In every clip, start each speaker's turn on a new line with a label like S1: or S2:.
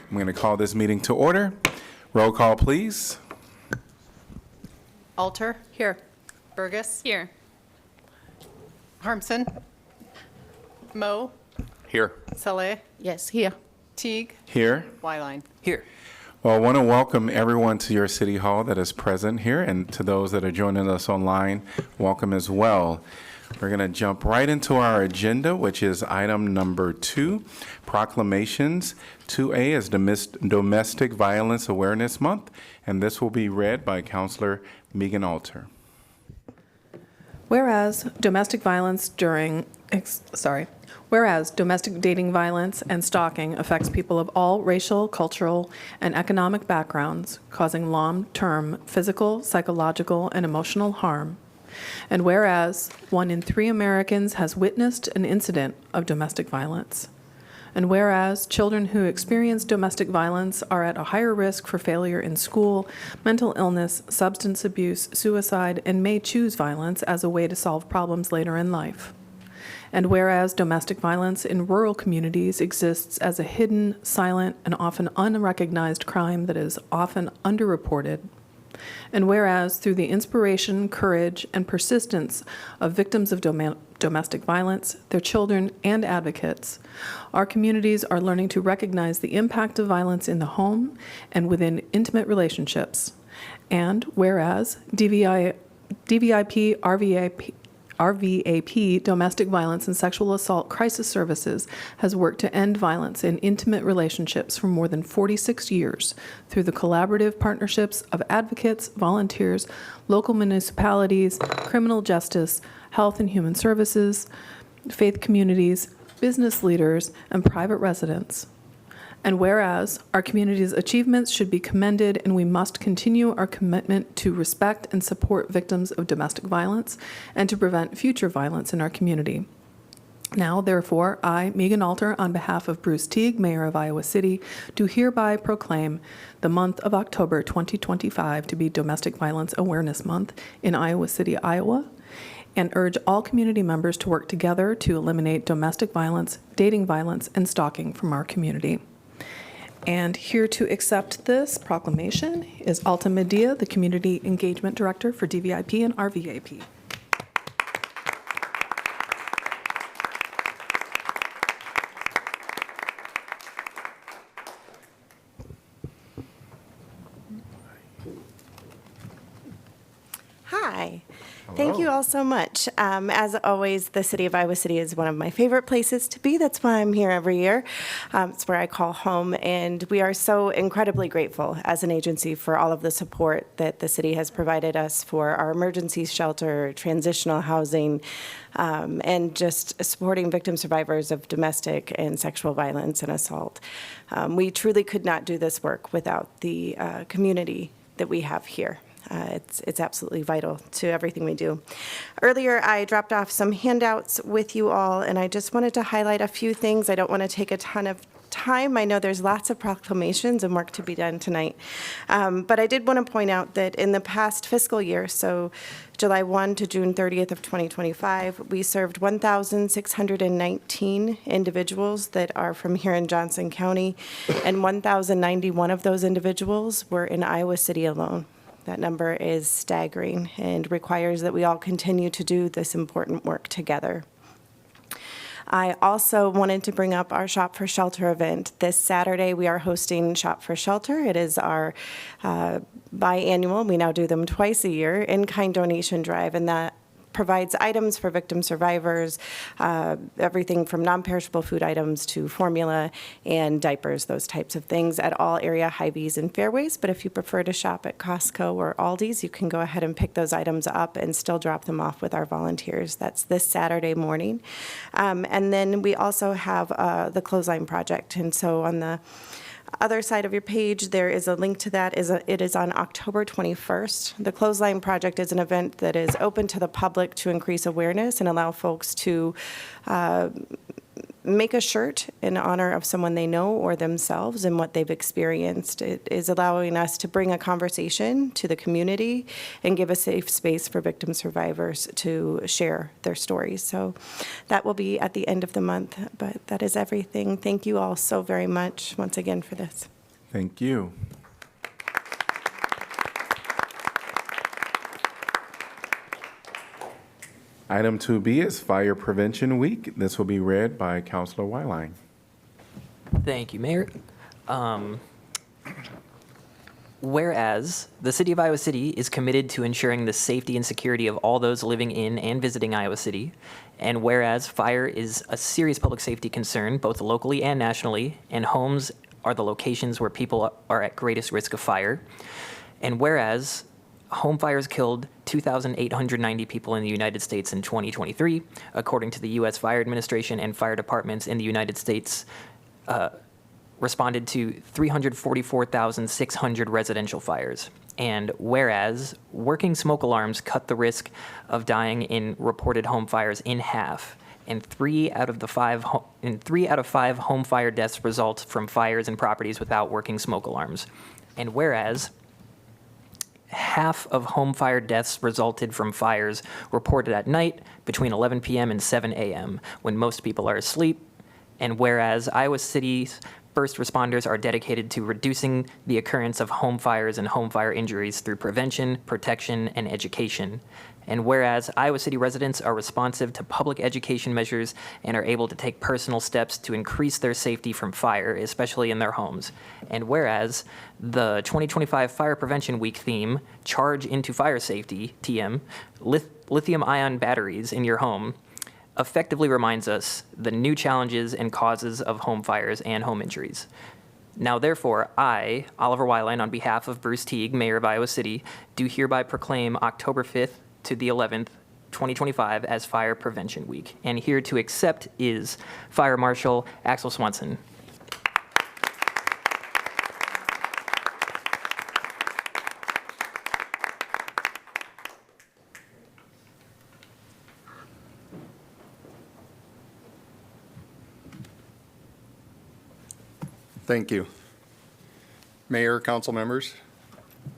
S1: I'm going to call this meeting to order. Roll call, please.
S2: Alter. Here. Burgess.
S3: Here.
S2: Harmson. Moe.
S1: Here.
S2: Saleh.
S3: Yes, here.
S2: Teague.
S1: Here.
S2: Wyline.
S3: Here.
S1: Well, I want to welcome everyone to your City Hall that is present here, and to those that are joining us online, welcome as well. We're going to jump right into our agenda, which is item number 2, Proclamations. 2A is Domestic Violence Awareness Month, and this will be read by Councilor Megan Alter.
S4: Whereas domestic dating violence and stalking affects people of all racial, cultural, and economic backgrounds, causing long-term physical, psychological, and emotional harm. And whereas 1 in 3 Americans has witnessed an incident of domestic violence. And whereas children who experience domestic violence are at a higher risk for failure in school, mental illness, substance abuse, suicide, and may choose violence as a way to solve problems later in life. And whereas domestic violence in rural communities exists as a hidden, silent, and often unrecognized crime that is often underreported. And whereas through the inspiration, courage, and persistence of victims of domestic violence, their children, and advocates, our communities are learning to recognize the impact of violence in the home and within intimate relationships. And whereas DVIP, RVAP, Domestic Violence and Sexual Assault Crisis Services, has worked to end violence in intimate relationships for more than 46 years through the collaborative partnerships of advocates, volunteers, local municipalities, criminal justice, health and human services, faith communities, business leaders, and private residents. And whereas our community's achievements should be commended, and we must continue our commitment to respect and support victims of domestic violence and to prevent future violence in our community. Now, therefore, I, Megan Alter, on behalf of Bruce Teague, Mayor of Iowa City, do hereby proclaim the month of October 2025 to be Domestic Violence Awareness Month in Iowa City, Iowa, and urge all community members to work together to eliminate domestic violence, dating violence, and stalking from our community. And here to accept this proclamation is Alta Medea, the Community Engagement Director for DVIP and RVAP.
S5: Hi. Thank you all so much. As always, the city of Iowa City is one of my favorite places to be. That's why I'm here every year. It's where I call home, and we are so incredibly grateful as an agency for all of the support that the city has provided us for our emergency shelter, transitional housing, and just supporting victim survivors of domestic and sexual violence and assault. We truly could not do this work without the community that we have here. It's absolutely vital to everything we do. Earlier, I dropped off some handouts with you all, and I just wanted to highlight a few things. I don't want to take a ton of time. I know there's lots of proclamations and work to be done tonight. But I did want to point out that in the past fiscal year, so July 1 to June 30th of 2025, we served 1,619 individuals that are from here in Johnson County, and 1,091 of those individuals were in Iowa City alone. That number is staggering and requires that we all continue to do this important work together. I also wanted to bring up our Shop for Shelter event. This Saturday, we are hosting Shop for Shelter. It is our biannual, we now do them twice a year, in-kind donation drive, and that provides items for victim survivors, everything from non-perishable food items to formula and diapers, those types of things at all area Hy-Vees and Fairways. But if you prefer to shop at Costco or Aldi's, you can go ahead and pick those items up and still drop them off with our volunteers. That's this Saturday morning. And then we also have the Clothesline Project. And so on the other side of your page, there is a link to that. It is on October 21st. The Clothesline Project is an event that is open to the public to increase awareness and allow folks to make a shirt in honor of someone they know or themselves and what they've experienced. It is allowing us to bring a conversation to the community and give a safe space for victim survivors to share their stories. So that will be at the end of the month, but that is everything. Thank you all so very much once again for this.
S1: Thank you. Item 2B is Fire Prevention Week. This will be read by Councilor Wyline.
S3: Thank you, Mayor. Whereas the City of Iowa City is committed to ensuring the safety and security of all those living in and visiting Iowa City, and whereas fire is a serious public safety concern both locally and nationally, and homes are the locations where people are at greatest risk of fire, and whereas home fires killed 2,890 people in the United States in 2023, according to the U.S. Fire Administration, and fire departments in the United States responded to 344,600 residential fires. And whereas working smoke alarms cut the risk of dying in reported home fires in half, and 3 out of 5 home fire deaths result from fires in properties without working smoke alarms. And whereas half of home fire deaths resulted from fires reported at night between 11 p.m. and 7 a.m. when most people are asleep. And whereas Iowa City's first responders are dedicated to reducing the occurrence of home fires and home fire injuries through prevention, protection, and education. And whereas Iowa City residents are responsive to public education measures and are able to take personal steps to increase their safety from fire, especially in their homes. And whereas the 2025 Fire Prevention Week theme, Charge into Fire Safety, TM, lithium-ion batteries in your home, effectively reminds us the new challenges and causes of home fires and home injuries. Now, therefore, I, Oliver Wyline, on behalf of Bruce Teague, Mayor of Iowa City, do hereby proclaim October 5th to the 11th, 2025 as Fire Prevention Week. And here to accept is Fire Marshal Axel Swanson.
S6: Thank you. Mayor, council members,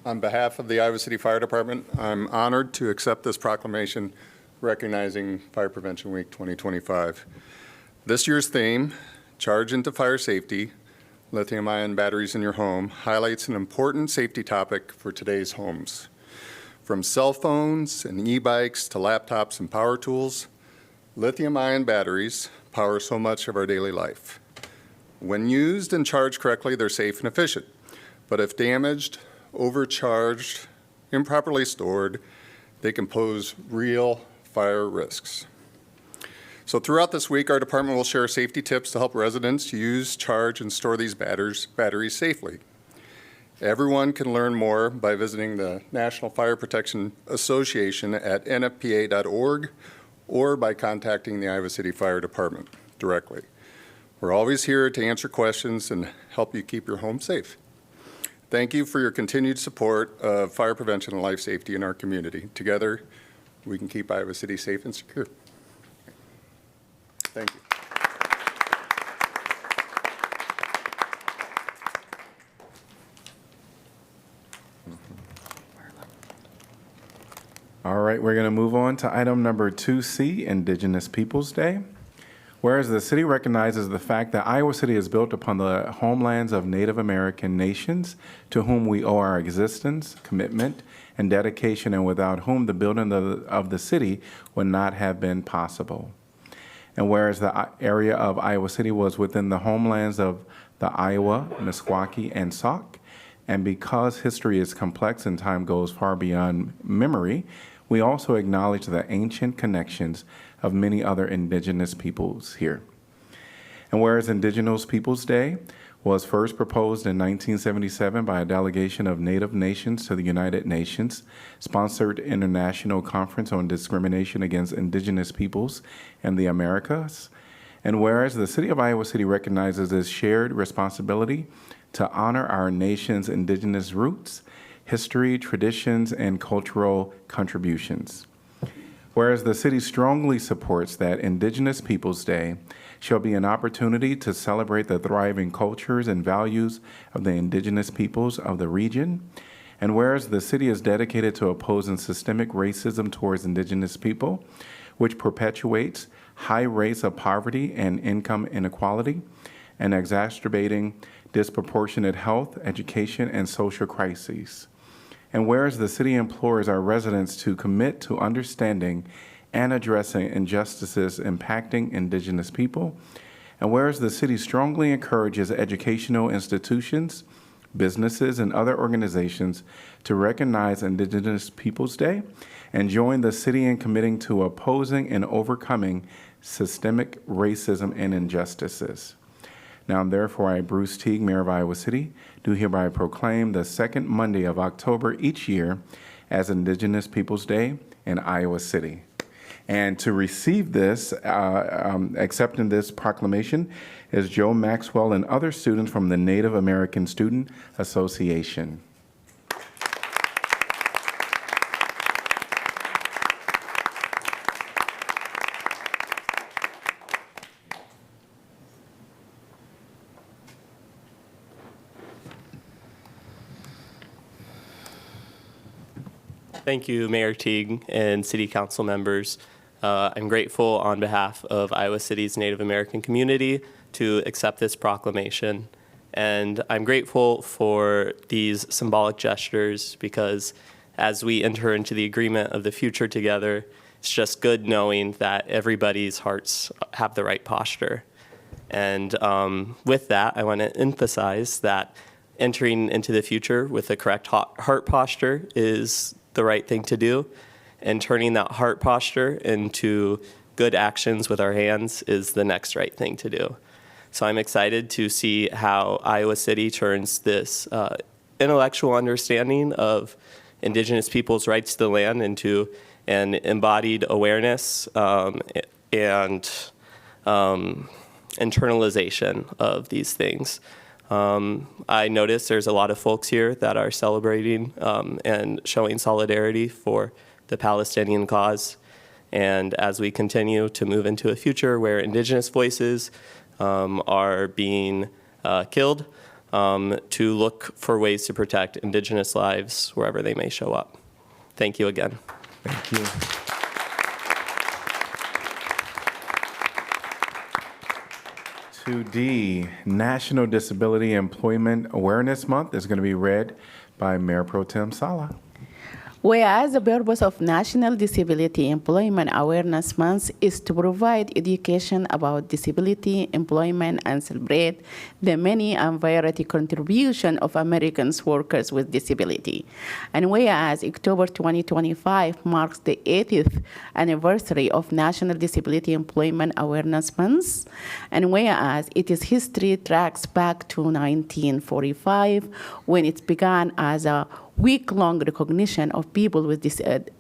S6: on behalf of the Iowa City Fire Department, I'm honored to accept this proclamation recognizing Fire Prevention Week 2025. This year's theme, Charge into Fire Safety, Lithium-ion batteries in your home, highlights an important safety topic for today's homes. From cell phones and e-bikes to laptops and power tools, lithium-ion batteries power so much of our daily life. When used and charged correctly, they're safe and efficient. But if damaged, overcharged, improperly stored, they can pose real fire risks. So throughout this week, our department will share safety tips to help residents use, charge, and store these batteries safely. Everyone can learn more by visiting the National Fire Protection Association at nfpa.org or by contacting the Iowa City Fire Department directly. We're always here to answer questions and help you keep your home safe. Thank you for your continued support of fire prevention and life safety in our community. Together, we can keep Iowa City safe and secure. Thank you.
S1: All right, we're going to move on to item number 2C, Indigenous Peoples Day. Whereas the city recognizes the fact that Iowa City is built upon the homelands of Native American nations to whom we owe our existence, commitment, and dedication, and without whom the building of the city would not have been possible. And whereas the area of Iowa City was within the homelands of the Iowa, Meskwaki, and Sauk, and because history is complex and time goes far beyond memory, we also acknowledge the ancient connections of many other indigenous peoples here. And whereas Indigenous Peoples Day was first proposed in 1977 by a delegation of Native nations to the United Nations, sponsored International Conference on Discrimination Against Indigenous Peoples in the Americas, and whereas the City of Iowa City recognizes its shared responsibility to honor our nation's indigenous roots, history, traditions, and cultural contributions. Whereas the city strongly supports that Indigenous Peoples Day shall be an opportunity to celebrate the thriving cultures and values of the indigenous peoples of the region, and whereas the city is dedicated to opposing systemic racism towards indigenous people, which perpetuates high rates of poverty and income inequality, and exacerbating disproportionate health, education, and social crises. And whereas the city implores our residents to commit to understanding and addressing injustices impacting Indigenous people, and whereas the city strongly encourages educational institutions, businesses, and other organizations to recognize Indigenous Peoples Day and join the city in committing to opposing and overcoming systemic racism and injustices. Now, therefore, I, Bruce Teague, Mayor of Iowa City, do hereby proclaim the second Monday of October each year as Indigenous Peoples Day in Iowa City. And to receive this, accepting this proclamation, is Joe Maxwell and other students from the Native American Student Association.
S7: Thank you, Mayor Teague and City Council members. I'm grateful on behalf of Iowa City's Native American community to accept this proclamation. And I'm grateful for these symbolic gestures because as we enter into the agreement of the future together, it's just good knowing that everybody's hearts have the right posture. And with that, I want to emphasize that entering into the future with the correct heart posture is the right thing to do, and turning that heart posture into good actions with our hands is the next right thing to do. So I'm excited to see how Iowa City turns this intellectual understanding of Indigenous peoples' rights to the land into an embodied awareness and internalization of these things. I notice there's a lot of folks here that are celebrating and showing solidarity for the Palestinian cause. And as we continue to move into a future where Indigenous voices are being killed, to look for ways to protect Indigenous lives wherever they may show up. Thank you again.
S1: Thank you. The National Disability Employment Awareness Month is going to be read by Mayor Pro Tem Sala.
S8: Whereas the purpose of National Disability Employment Awareness Month is to provide education about disability, employment, and celebrate the many and variety contribution of American workers with disability. And whereas October 2025 marks the 80th anniversary of National Disability Employment Awareness Month, and whereas its history tracks back to 1945 when it began as a week-long recognition of people with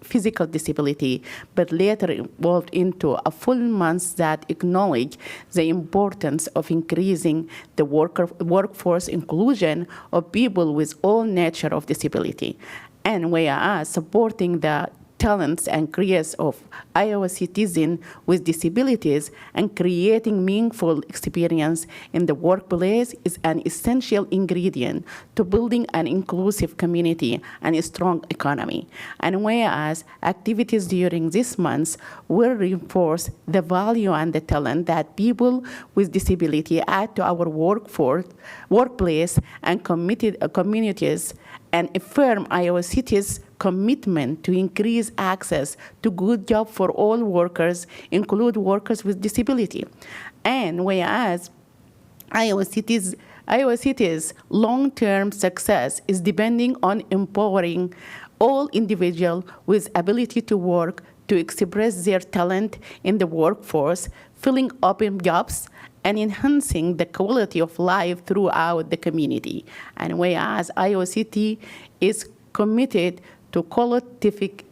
S8: physical disability, but later evolved into a full month that acknowledge the importance of increasing the workforce inclusion of people with all nature of disability. And we are supporting the talents and careers of Iowa citizens with disabilities and creating meaningful experience in the workplace is an essential ingredient to building an inclusive community and a strong economy. And whereas activities during this month will reinforce the value and the talent that people with disability add to our workplace and communities, and affirm Iowa City's commitment to increase access to good jobs for all workers, include workers with disability. And whereas Iowa City's long-term success is depending on empowering all individuals with ability to work to express their talent in the workforce, filling open jobs, and enhancing the quality of life throughout the community. And whereas Iowa City is committed to cultivating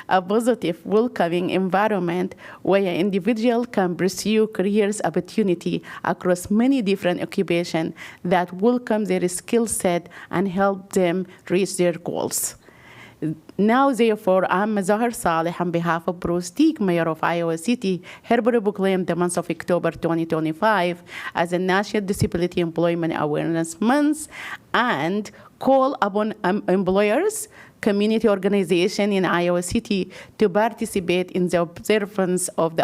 S8: a positive, welcoming environment where an individual can pursue careers opportunity across many different occupations that welcome their skill set and help them reach their goals. Now, therefore, I'm Zahar Saleh on behalf of Bruce Teague, Mayor of Iowa City, hereby proclaim the month of October 2025 as a National Disability Employment Awareness Month and call upon employers, community organization in Iowa City to participate in the observance of the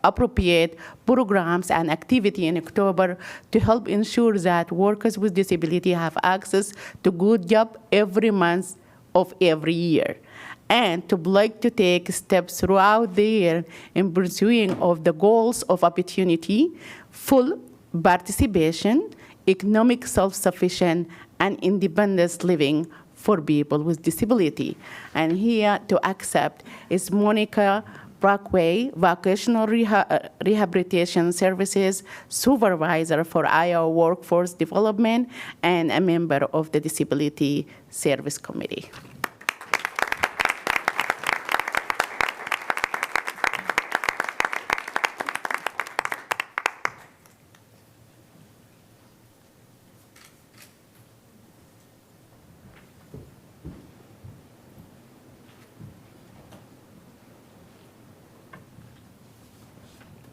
S8: appropriate programs and activity in October to help ensure that workers with disability have access to good job every month of every year, and to like to take steps throughout the year in pursuing of the goals of opportunity, full participation, economic self-sufficient, and independence living for people with disability. And here to accept is Monica Brockway, Vocational Rehabilitation Services Supervisor for Iowa Workforce Development and a member of the Disability Service Committee.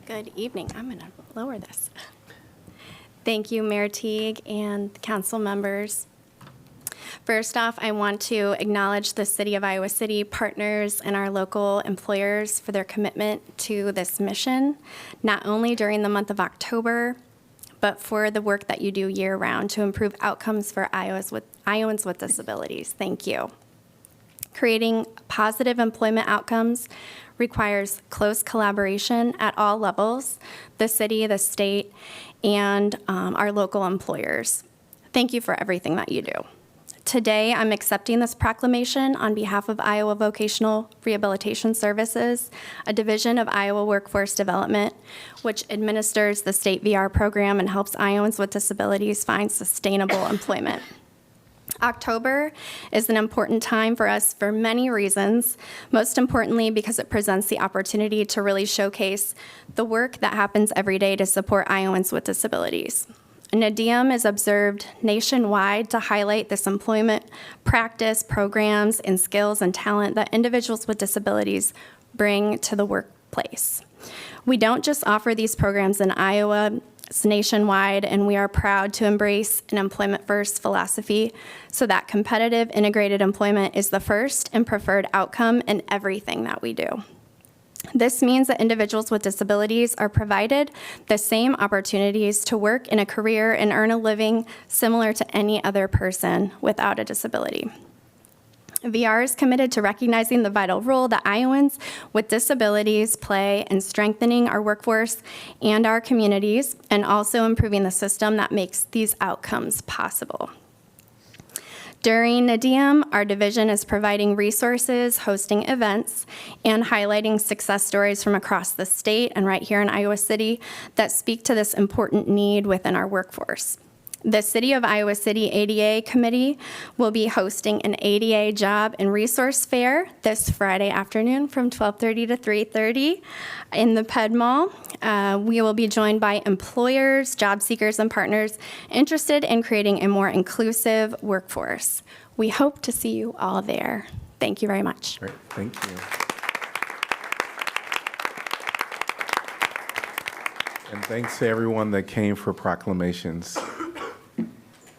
S9: Good evening. I'm going to lower this. Thank you, Mayor Teague and council members. First off, I want to acknowledge the City of Iowa City partners and our local employers for their commitment to this mission, not only during the month of October, but for the work that you do year-round to improve outcomes for Iowans with disabilities. Thank you. Creating positive employment outcomes requires close collaboration at all levels, the city, the state, and our local employers. Thank you for everything that you do. Today, I'm accepting this proclamation on behalf of Iowa Vocational Rehabilitation Services, a division of Iowa Workforce Development, which administers the state VR program and helps Iowans with disabilities find sustainable employment. October is an important time for us for many reasons, most importantly because it presents the opportunity to really showcase the work that happens every day to support Iowans with disabilities. NADIM is observed nationwide to highlight this employment practice, programs, and skills and talent that individuals with disabilities bring to the workplace. We don't just offer these programs in Iowa, it's nationwide, and we are proud to embrace an employment-first philosophy so that competitive integrated employment is the first and preferred outcome in everything that we do. This means that individuals with disabilities are provided the same opportunities to work in a career and earn a living similar to any other person without a disability. VR is committed to recognizing the vital role that Iowans with disabilities play in strengthening our workforce and our communities, and also improving the system that makes these outcomes possible. During NADIM, our division is providing resources, hosting events, and highlighting success stories from across the state and right here in Iowa City that speak to this important need within our workforce. The City of Iowa City ADA Committee will be hosting an ADA Job and Resource Fair this Friday afternoon from 12:30 to 3:30 in the Ped Mall. We will be joined by employers, job seekers, and partners interested in creating a more inclusive workforce. We hope to see you all there. Thank you very much.
S1: Great, thank you. And thanks to everyone that came for proclamations.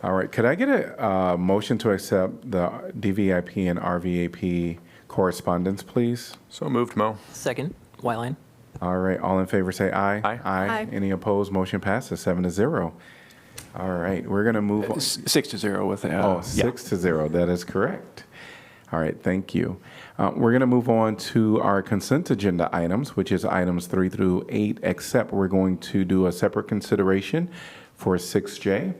S1: All right, could I get a motion to accept the DVIP and RVAP correspondence, please?
S10: So moved, Mo.
S3: Second, Wyline.
S1: All right, all in favor say aye.
S10: Aye.
S4: Aye.
S1: Any opposed? Motion passes 7-0. All right, we're going to move on.
S10: 6-0 with the.
S1: Oh, 6-0, that is correct. All right, thank you. We're going to move on to our consent agenda items, which is items 3 through 8, except we're going to do a separate consideration for 6J.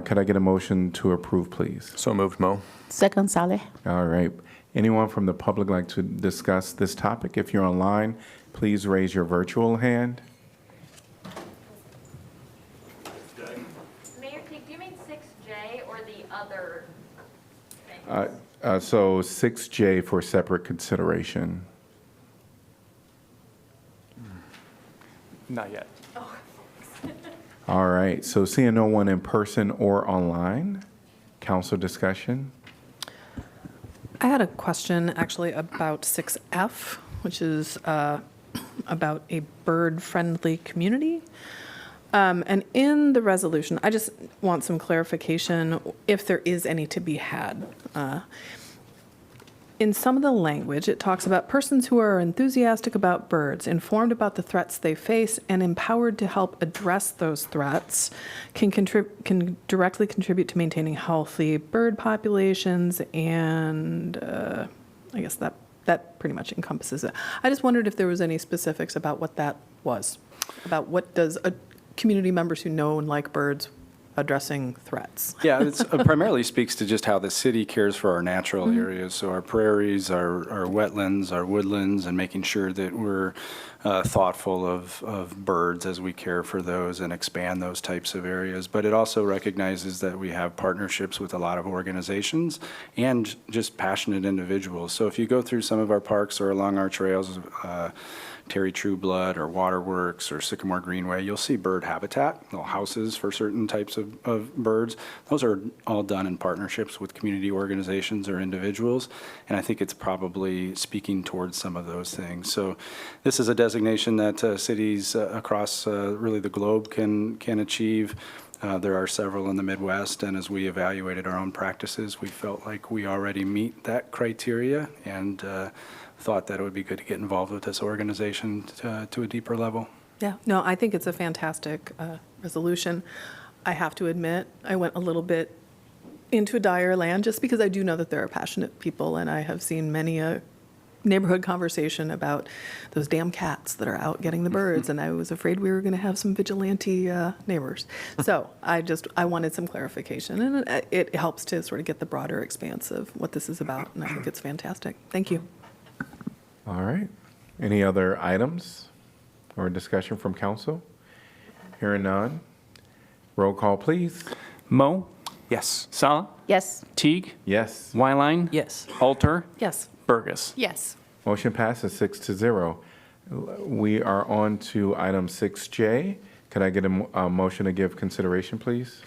S1: Could I get a motion to approve, please?
S10: So moved, Mo.
S8: Second, Saleh.
S1: All right. Anyone from the public like to discuss this topic? If you're online, please raise your virtual hand.
S11: Mayor Teague, do you mean 6J or the other thing?
S1: So 6J for separate consideration.
S10: Not yet.
S1: All right. So seeing no one in person or online, council discussion.
S4: I had a question actually about 6F, which is about a bird-friendly community. And in the resolution, I just want some clarification if there is any to be had. in some of the language, it talks about persons who are enthusiastic about birds, informed about the threats they face, and empowered to help address those threats can directly contribute to maintaining healthy bird populations, and I guess that pretty much encompasses it. I just wondered if there was any specifics about what that was, about what does community members who know and like birds addressing threats.
S10: Yeah, it primarily speaks to just how the city cares for our natural areas, so our prairies, our wetlands, our woodlands, and making sure that we're thoughtful of birds as we care for those and expand those types of areas. But it also recognizes that we have partnerships with a lot of organizations and just passionate individuals. So if you go through some of our parks or along our trails, Terry Trueblood or Waterworks or Sycamore Greenway, you'll see bird habitat, little houses for certain types of birds. Those are all done in partnerships with community organizations or individuals, and I think it's probably speaking towards some of those things. So this is a designation that cities across really the globe can achieve. There are several in the Midwest, and as we evaluated our own practices, we felt like we already meet that criteria, and thought that it would be good to get involved with this organization to a deeper level.
S4: Yeah, no, I think it's a fantastic resolution. I have to admit, I went a little bit into a dire land just because I do know that there are passionate people, and I have seen many a neighborhood conversation about those damn cats that are out getting the birds, and I was afraid we were going to have some vigilante neighbors. So I wanted some clarification, and it helps to sort of get the broader expanse of what this is about, and I think it's fantastic. Thank you.
S1: All right. Any other items or discussion from council? Hearing none. Roll call, please.
S12: Mo?
S10: Yes.
S12: Sala?
S8: Yes.
S12: Teague?
S1: Yes.
S12: Wyline?
S3: Yes.
S12: Alter?
S4: Yes.
S12: Burgess?
S2: Yes.
S1: Motion passes 6-0. We are on to item 6J. Could I get a motion to give consideration, please?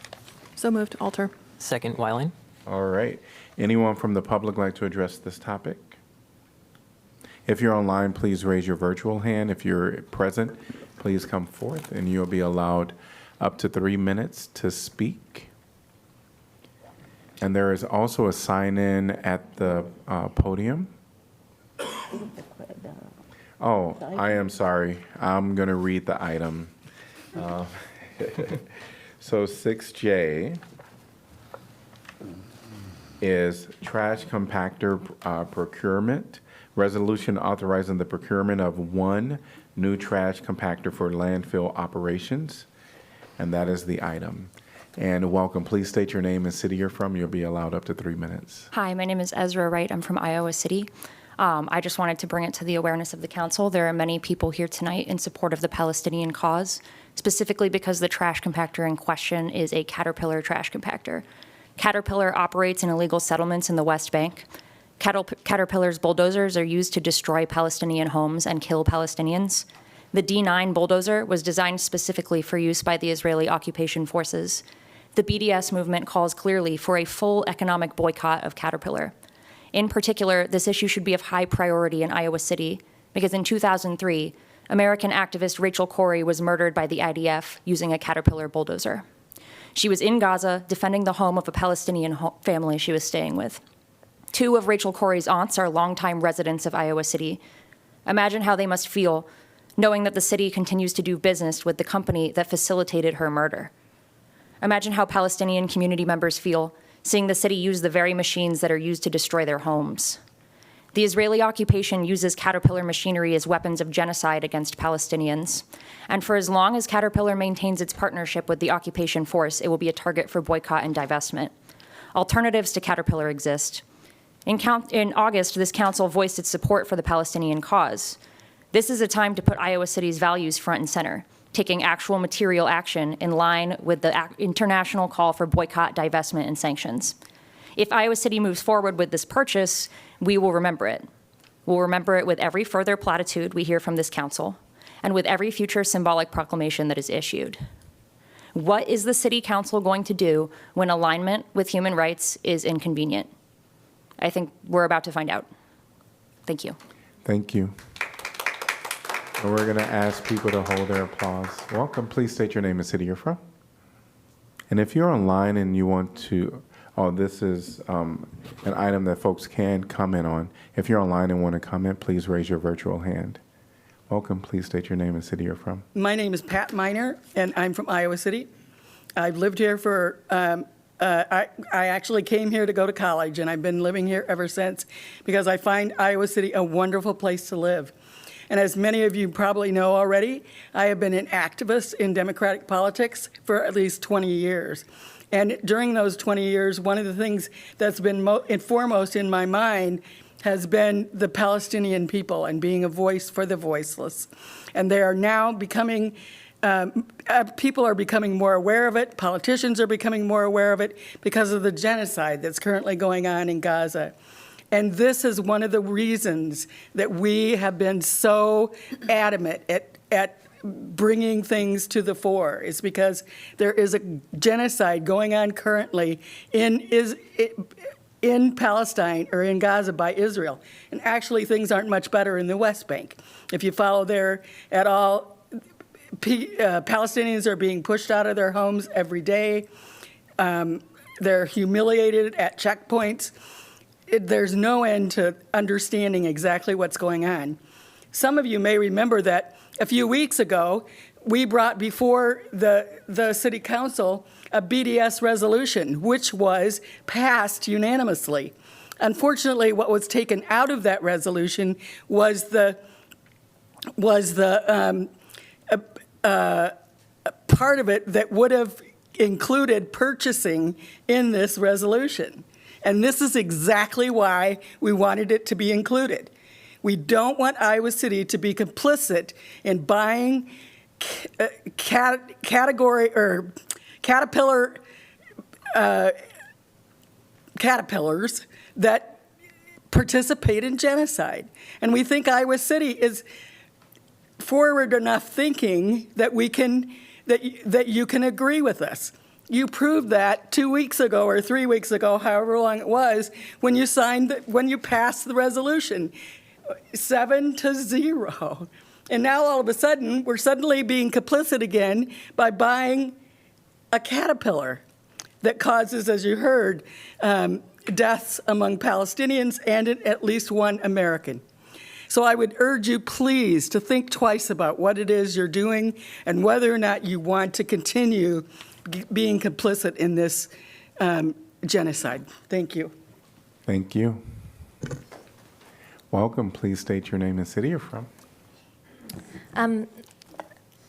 S4: So moved. Alter.
S3: Second, Wyline.
S1: All right. Anyone from the public like to address this topic? If you're online, please raise your virtual hand. If you're present, please come forth, and you'll be allowed up to 3 minutes to speak. And there is also a sign-in at the podium. Oh, I am sorry. I'm going to read the item. So 6J is trash compactor procurement. Resolution authorizing the procurement of one new trash compactor for landfill operations. And that is the item. And welcome. Please state your name and city you're from. You'll be allowed up to 3 minutes.
S13: Hi, my name is Ezra Wright. I'm from Iowa City. I just wanted to bring it to the awareness of the council. There are many people here tonight in support of the Palestinian cause, specifically because the trash compactor in question is a Caterpillar trash compactor. Caterpillar operates in illegal settlements in the West Bank. Caterpillar's bulldozers are used to destroy Palestinian homes and kill Palestinians. The D9 bulldozer was designed specifically for use by the Israeli occupation forces. The BDS movement calls clearly for a full economic boycott of Caterpillar. In particular, this issue should be of high priority in Iowa City because in 2003, American activist Rachel Corrie was murdered by the IDF using a Caterpillar bulldozer. She was in Gaza defending the home of a Palestinian family she was staying with. 2 of Rachel Corrie's aunts are longtime residents of Iowa City. Imagine how they must feel knowing that the city continues to do business with the company that facilitated her murder. Imagine how Palestinian community members feel seeing the city use the very machines that are used to destroy their homes. The Israeli occupation uses Caterpillar machinery as weapons of genocide against Palestinians. And for as long as Caterpillar maintains its partnership with the occupation force, it will be a target for boycott and divestment. Alternatives to Caterpillar exist. In August, this council voiced its support for the Palestinian cause. This is a time to put Iowa City's values front and center, taking actual material action in line with the international call for boycott, divestment, and sanctions. If Iowa City moves forward with this purchase, we will remember it. We'll remember it with every further platitude we hear from this council, and with every future symbolic proclamation that is issued. What is the city council going to do when alignment with human rights is inconvenient? I think we're about to find out. Thank you.
S1: Thank you. And we're going to ask people to hold their applause. Welcome. Please state your name and city you're from. And if you're online and you want to, This is an item that folks can comment on. If you're online and want to comment, please raise your virtual hand. Welcome. Please state your name and city you're from.
S12: My name is Pat Miner, and I'm from Iowa City. I've lived here for, I actually came here to go to college, and I've been living here ever since because I find Iowa City a wonderful place to live. And as many of you probably know already, I have been an activist in Democratic politics for at least 20 years. And during those 20 years, one of the things that's been foremost in my mind has been the Palestinian people and being a voice for the voiceless. And they are now becoming, people are becoming more aware of it, politicians are becoming more aware of it because of the genocide that's currently going on in Gaza. And this is one of the reasons that we have been so adamant at bringing things to the fore, is because there is a genocide going on currently in Palestine or in Gaza by Israel. And actually things aren't much better in the West Bank. If you follow there at all, Palestinians are being pushed out of their homes every day. They're humiliated at checkpoints. There's no end to understanding exactly what's going on. Some of you may remember that a few weeks ago, we brought before the City Council a BDS resolution, which was passed unanimously. Unfortunately, what was taken out of that resolution was the part of it that would have included purchasing in this resolution. And this is exactly why we wanted it to be included. We don't want Iowa City to be complicit in buying caterpillars that participate in genocide. And we think Iowa City is forward enough thinking that we can, that you can agree with us. You proved that 2 weeks ago or 3 weeks ago, however long it was, when you passed the resolution, 7-0. And now all of a sudden, we're suddenly being complicit again by buying a caterpillar that causes, as you heard, deaths among Palestinians and at least one American. So I would urge you, please, to think twice about what it is you're doing and whether or not you want to continue being complicit in this genocide. Thank you.
S1: Thank you. Welcome. Please state your name and city you're from.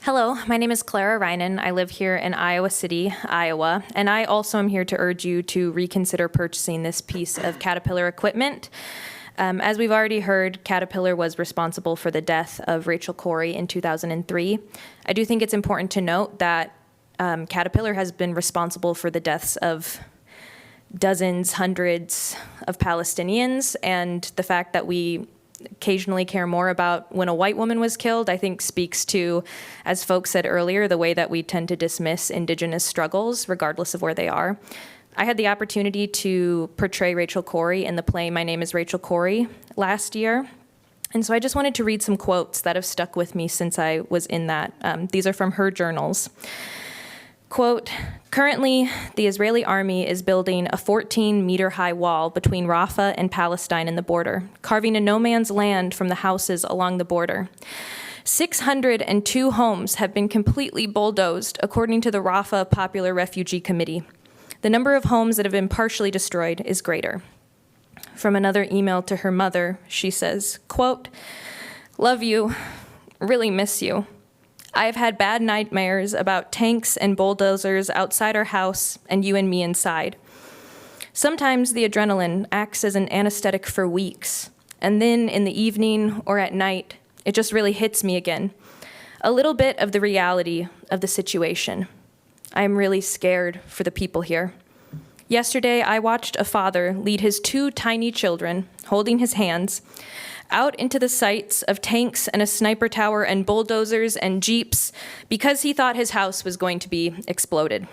S14: Hello, my name is Clara Reinen. I live here in Iowa City, Iowa, and I also am here to urge you to reconsider purchasing this piece of Caterpillar equipment. As we've already heard, Caterpillar was responsible for the death of Rachel Corrie in 2003. I do think it's important to note that Caterpillar has been responsible for the deaths of dozens, hundreds of Palestinians, and the fact that we occasionally care more about when a white woman was killed, I think speaks to, as folks said earlier, the way that we tend to dismiss Indigenous struggles, regardless of where they are. I had the opportunity to portray Rachel Corrie in the play My Name is Rachel Corrie last year. And so I just wanted to read some quotes that have stuck with me since I was in that. These are from her journals. Quote, currently, the Israeli army is building a 14-meter-high wall between Rafah and Palestine and the border, carving a no-man's land from the houses along the border. 602 homes have been completely bulldozed, according to the Rafah Popular Refugee Committee. The number of homes that have been partially destroyed is greater. From another email to her mother, she says, quote, love you, really miss you. I've had bad nightmares about tanks and bulldozers outside our house and you and me inside. Sometimes the adrenaline acts as an anesthetic for weeks, and then in the evening or at night, it just really hits me again. A little bit of the reality of the situation. I'm really scared for the people here. Yesterday, I watched a father lead his 2 tiny children, holding his hands, out into the sights of tanks and a sniper tower and bulldozers and jeeps because he thought his house was going to be exploded.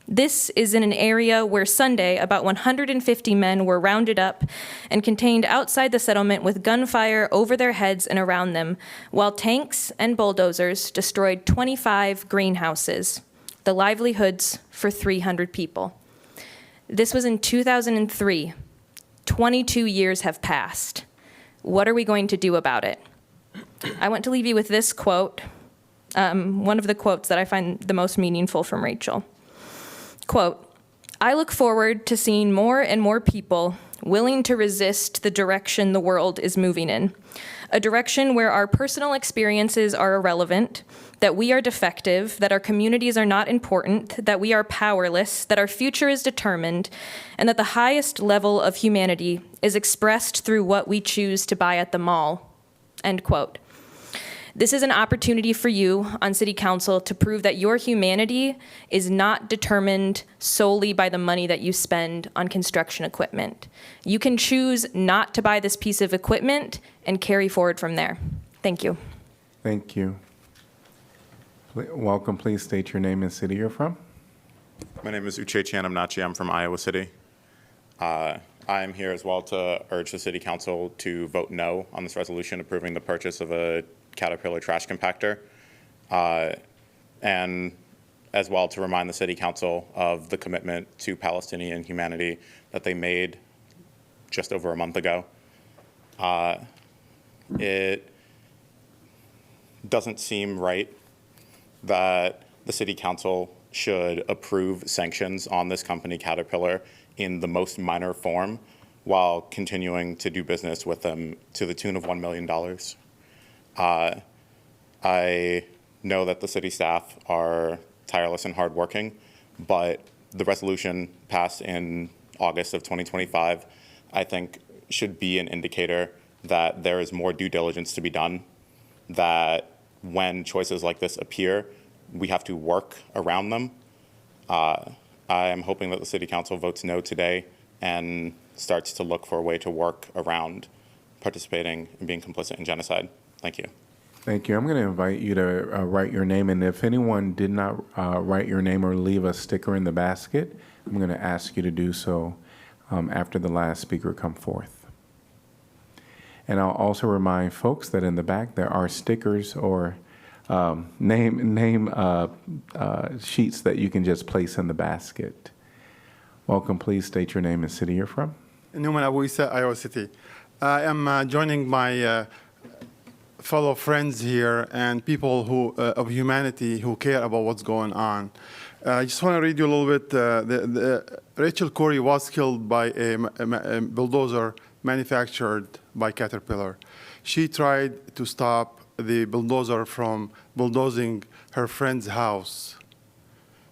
S14: This is in an area where Sunday about 150 men were rounded up and contained outside the settlement with gunfire over their heads and around them, while tanks and bulldozers destroyed 25 greenhouses, the livelihoods for 300 people. This was in 2003. 22 years have passed. What are we going to do about it? I want to leave you with this quote, one of the quotes that I find the most meaningful from Rachel. Quote, "I look forward to seeing more and more people willing to resist the direction the world is moving in, a direction where our personal experiences are irrelevant, that we are defective, that our communities are not important, that we are powerless, that our future is determined, and that the highest level of humanity is expressed through what we choose to buy at the mall." End quote. This is an opportunity for you on City Council to prove that your humanity is not determined solely by the money that you spend on construction equipment. You can choose not to buy this piece of equipment and carry forward from there. Thank you.
S1: Thank you. Welcome. Please state your name and city you're from.
S15: My name is Uche Chanamnachi. I'm from Iowa City. I am here as well to urge the City Council to vote no on this resolution approving the purchase of a Caterpillar trash compactor, and as well to remind the City Council of the commitment to Palestinian humanity that they made just over a month ago. It doesn't seem right that the City Council should approve sanctions on this company, Caterpillar, in the most minor form while continuing to do business with them to the tune of $1 million. I know that the city staff are tireless and hardworking, but the resolution passed in August of 2025, I think, should be an indicator that there is more due diligence to be done, that when choices like this appear, we have to work around them. I am hoping that the City Council votes no today and starts to look for a way to work around participating and being complicit in genocide. Thank you.
S1: Thank you. I'm going to invite you to write your name, and if anyone did not write your name or leave a sticker in the basket, I'm going to ask you to do so after the last speaker come forth. And I'll also remind folks that in the back there are stickers or name sheets that you can just place in the basket. Welcome. Please state your name and city you're from.
S16: Numan Abuisa, Iowa City. I am joining my fellow friends here and people who of humanity who care about what's going on. I just want to read you a little bit. Rachel Corrie was killed by a bulldozer manufactured by Caterpillar. She tried to stop the bulldozer from bulldozing her friend's house,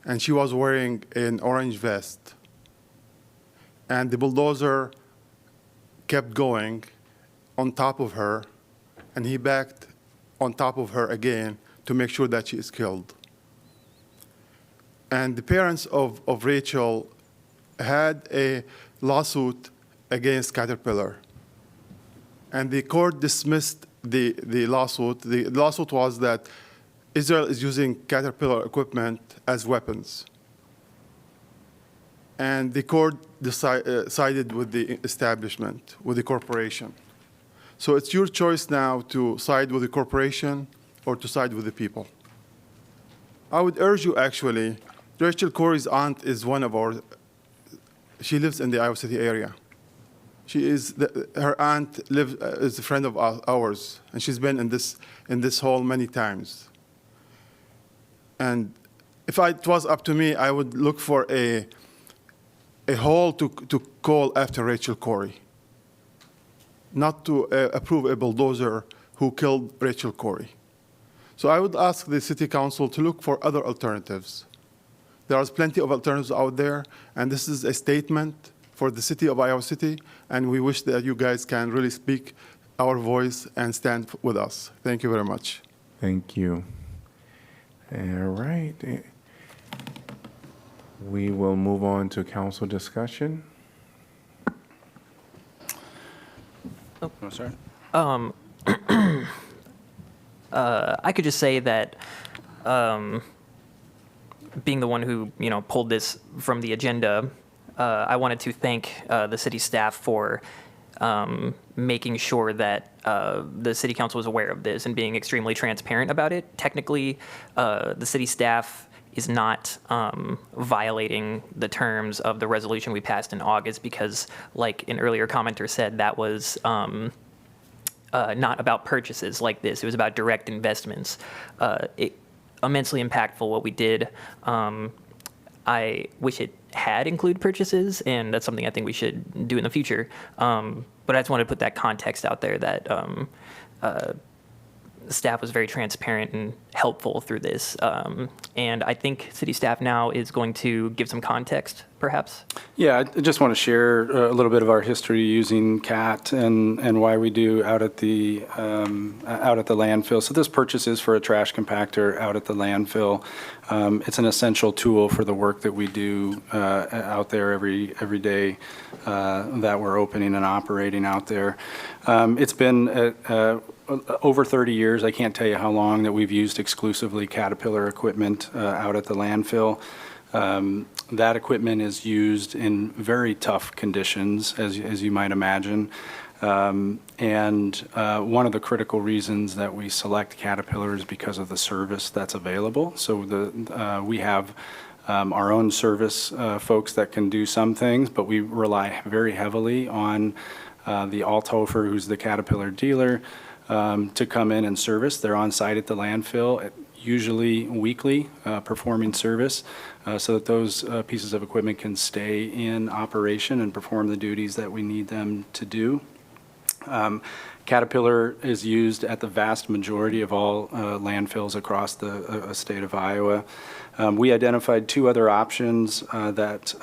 S16: and she was wearing an orange vest. And the bulldozer kept going on top of her, and he backed on top of her again to make sure that she is killed. And the parents of Rachel had a lawsuit against Caterpillar. And the court dismissed the lawsuit. The lawsuit was that Israel is using Caterpillar equipment as weapons. And the court sided with the establishment, with the corporation. So it's your choice now to side with the corporation or to side with the people. I would urge you, actually, Rachel Corrie's aunt is one of our, she lives in the Iowa City area. She is, her aunt is a friend of ours, and she's been in this hall many times. And if it was up to me, I would look for a hall to call after Rachel Corrie, not to approve a bulldozer who killed Rachel Corrie. So I would ask the City Council to look for other alternatives. There are plenty of alternatives out there, and this is a statement for the city of Iowa City, and we wish that you guys can really speak our voice and stand with us. Thank you very much.
S1: Thank you. All right. We will move on to council discussion.
S10: Oh, sorry.
S3: I could just say that being the one who pulled this from the agenda, I wanted to thank the city staff for making sure that the city council was aware of this and being extremely transparent about it. Technically, the city staff is not violating the terms of the resolution we passed in August, because, like an earlier commenter said, that was not about purchases like this. It was about direct investments. Immensely impactful what we did. I wish it had included purchases, and that's something I think we should do in the future. But I just wanted to put that context out there that staff was very transparent and helpful through this. And I think city staff now is going to give some context, perhaps.
S10: Yeah, I just want to share a little bit of our history using CAT and why we do out at the landfill. So this purchase is for a trash compactor out at the landfill. It's an essential tool for the work that we do out there every day that we're opening and operating out there. It's been over 30 years, I can't tell you how long, that we've used exclusively Caterpillar equipment out at the landfill. That equipment is used in very tough conditions, as you might imagine. And one of the critical reasons that we select Caterpillar is because of the service that's available. So we have our own service folks that can do some things, but we rely very heavily on the Althofer, who's the Caterpillar dealer, to come in and service. They're on site at the landfill, usually weekly, performing service, so that those pieces of equipment can stay in operation and perform the duties that we need them to do. Caterpillar is used at the vast majority of all landfills across the state of Iowa. We identified two other options that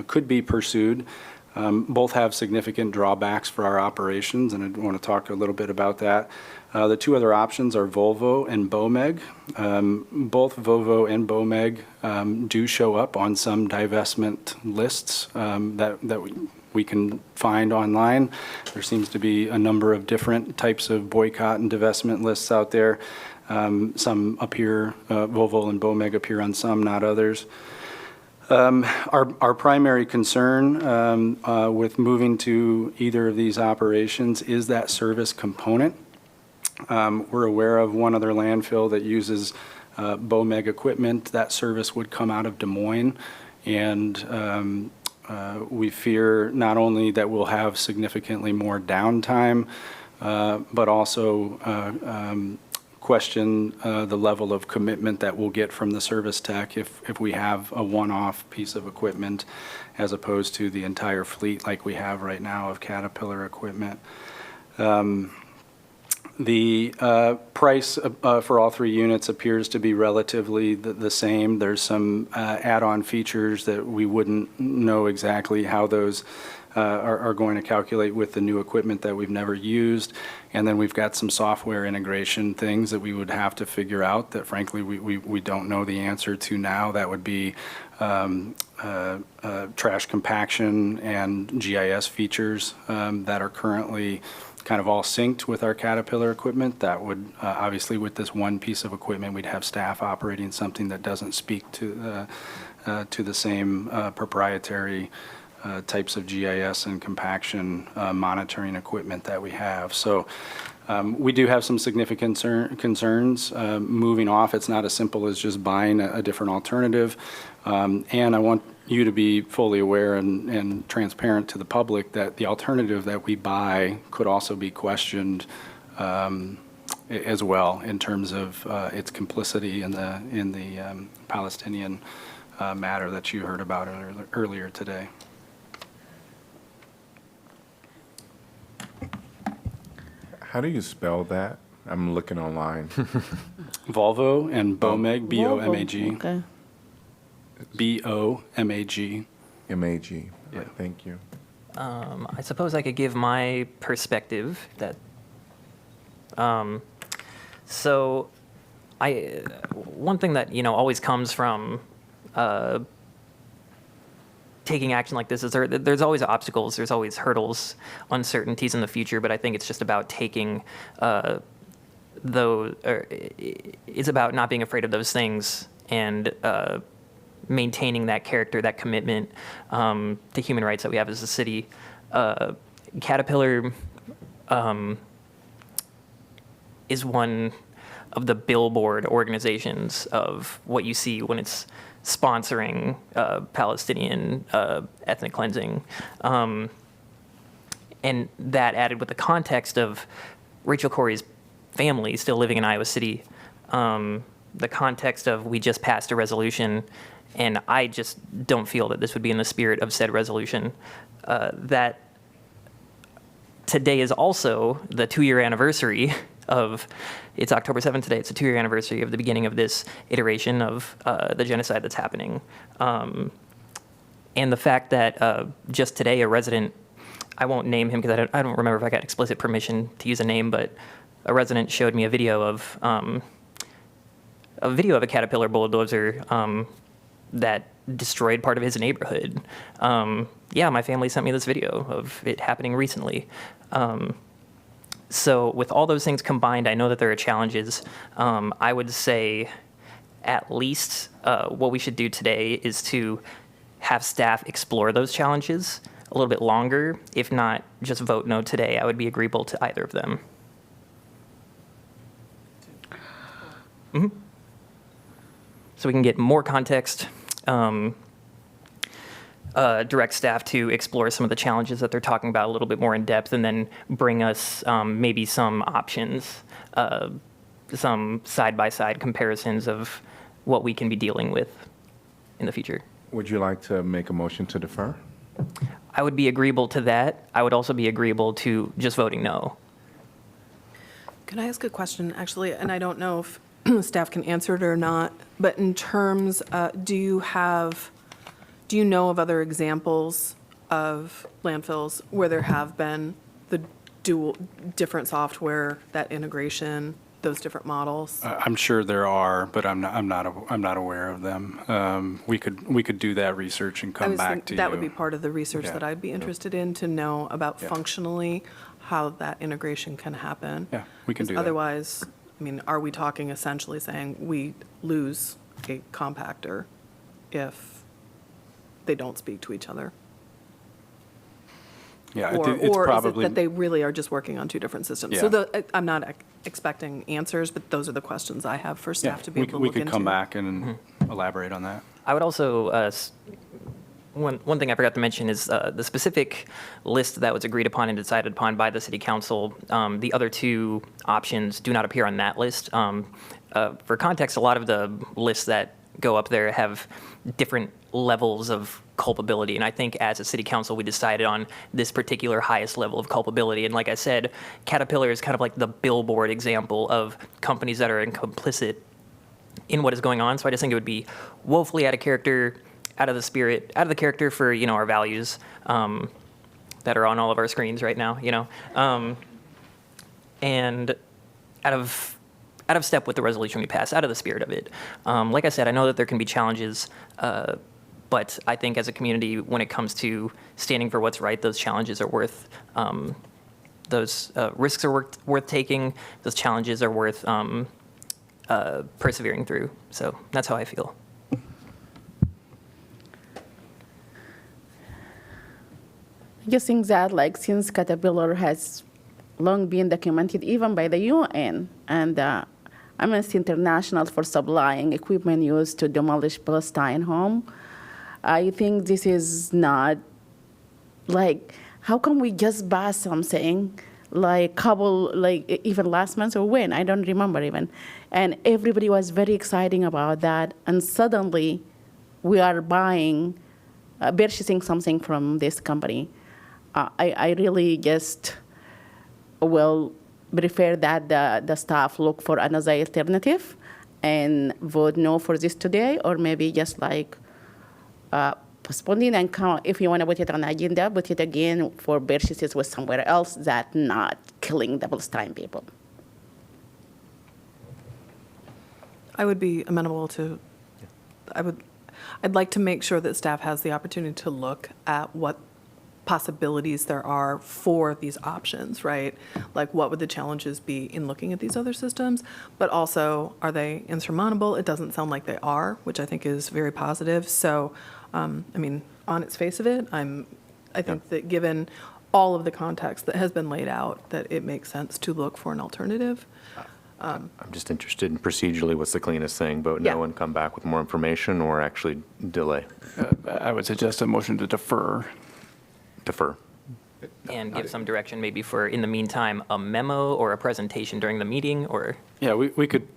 S10: could be pursued. Both have significant drawbacks for our operations, and I want to talk a little bit about that. The two other options are Volvo and Bomeg. Both Volvo and Bomeg do show up on some divestment lists that we can find online. There seems to be a number of different types of boycott and divestment lists out there. Some appear, Volvo and Bomeg appear on some, not others. Our primary concern with moving to either of these operations is that service component. We're aware of one other landfill that uses Bomeg equipment. That service would come out of Des Moines, and we fear not only that we'll have significantly more downtime, but also question the level of commitment that we'll get from the service tech if we have a one-off piece of equipment as opposed to the entire fleet like we have right now of Caterpillar equipment. The price for all three units appears to be relatively the same. There's some add-on features that we wouldn't know exactly how those are going to calculate with the new equipment that we've never used. And then we've got some software integration things that we would have to figure out that frankly we don't know the answer to now. That would be trash compaction and GIS features that are currently kind of all synced with our Caterpillar equipment. That would obviously, with this one piece of equipment, we'd have staff operating something that doesn't speak to the same proprietary types of GIS and compaction monitoring equipment that we have. So we do have some significant concerns moving off. It's not as simple as just buying a different alternative. And I want you to be fully aware and transparent to the public that the alternative that we buy could also be questioned as well in terms of its complicity in the Palestinian matter that you heard about earlier today.
S1: How do you spell that? I'm looking online.
S10: Volvo and Bomeg, B-O-M-A-G.
S8: Okay.
S10: B-O-M-A-G.
S1: M-A-G.
S10: Yeah.
S1: Thank you.
S3: I suppose I could give my perspective that, so one thing that, always comes from taking action like this is there's always obstacles, there's always hurdles, uncertainties in the future, but I think it's just about taking it's about not being afraid of those things and maintaining that character, that commitment to human rights that we have as a city. Caterpillar is one the billboard organizations of what you see when it's sponsoring Palestinian ethnic cleansing. And that added with the context of Rachel Corrie's family still living in Iowa City, the context of we just passed a resolution, and I just don't feel that this would be in the spirit of said resolution. That today is also the 2-year anniversary of, it's October 7th today, it's a 2-year anniversary of the beginning of this iteration of the genocide that's happening. And the fact that just today a resident, I won't name him because I don't remember if I got explicit permission to use a name, but a resident showed me a video of a Caterpillar bulldozer that destroyed part of his neighborhood. Yeah, my family sent me this video of it happening recently. So with all those things combined, I know that there are challenges. I would say at least what we should do today is to have staff explore those challenges a little bit longer. If not, just vote no today. I would be agreeable to either of them. Mm-hmm. So we can get more context, direct staff to explore some of the challenges that they're talking about a little bit more in depth, and then bring us maybe some options, some side-by-side comparisons of what we can be dealing with in the future.
S1: Would you like to make a motion to defer?
S3: I would be agreeable to that. I would also be agreeable to just voting no.
S4: Can I ask a question, actually? And I don't know if staff can answer it or not, but in terms, do you know of other examples of landfills where there have been the different software, that integration, those different models?
S10: I'm sure there are, but I'm not aware of them. We could do that research and come back to you.
S4: That would be part of the research that I'd be interested in, to know about functionally how that integration can happen.
S10: Yeah, we can do that.
S4: Otherwise, I mean, are we talking essentially saying we lose a compactor if they don't speak to each other?
S10: Yeah,
S4: Or,
S10: it's
S4: or
S10: probably.
S4: is it that they really are just working on two different systems?
S10: Yeah.
S4: So I'm not expecting answers, but those are the questions I have for staff to be able to look into.
S10: We could come back and elaborate on that.
S3: I would also, one thing I forgot to mention is the specific list that was agreed upon and decided upon by the city council. The other two options do not appear on that list. For context, a lot of the lists that go up there have different levels of culpability. And I think as a city council, we decided on this particular highest level of culpability. And like I said, Caterpillar is kind of like the billboard example of companies that are complicit in what is going on. So I just think it would be woefully out of character, out of the spirit, out of the character for, our values that are on all of our screens right now, and out of step with the resolution we passed, out of the spirit of it. Like I said, I know that there can be challenges, but I think as a community, when it comes to standing for what's right, those challenges are worth, those risks are worth taking, those challenges are worth persevering through. So that's how I feel.
S8: I just think that, since Caterpillar has long been documented even by the UN and Amnesty International for supplying equipment used to demolish Palestine home, I think this is not, how come we just pass something even last month or when, I don't remember even, and everybody was very excited about that, and suddenly we are purchasing something from this company. I really just will prefer that the staff look for another alternative and vote no for this today, or maybe just postponing and come, if you want to put it on the agenda, put it again for purchases with somewhere else that not killing the Palestine people.
S4: I would be amenable to, I'd like to make sure that staff has the opportunity to look at what possibilities there are for these options, right? Like, what would the challenges be in looking at these other systems? But also, are they insurmountable? It doesn't sound like they are, which I think is very positive. So, on its face of it, I think that given all of the context that has been laid out, that it makes sense to look for an alternative.
S17: I'm just interested in procedurally what's the cleanest thing, vote no and come back with more information, or actually delay?
S10: I would suggest a motion to defer.
S17: Defer.
S3: And give some direction maybe for, in the meantime, a memo or a presentation during the meeting, or?
S10: Yeah, we could,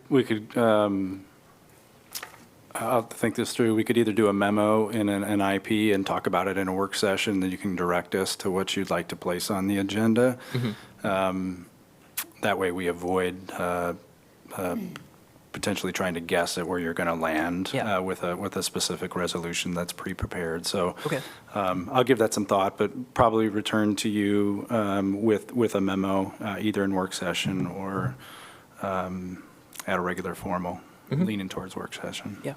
S10: I'll have to think this through. We could either do a memo in an IP and talk about it in a work session, then you can direct us to what you'd like to place on the agenda. That way we avoid potentially trying to guess at where you're going to land with a specific resolution that's pre-prepared. So I'll give that some thought, but probably return to you with a memo, either in work session or at a regular formal, leaning towards work session.
S3: Yeah.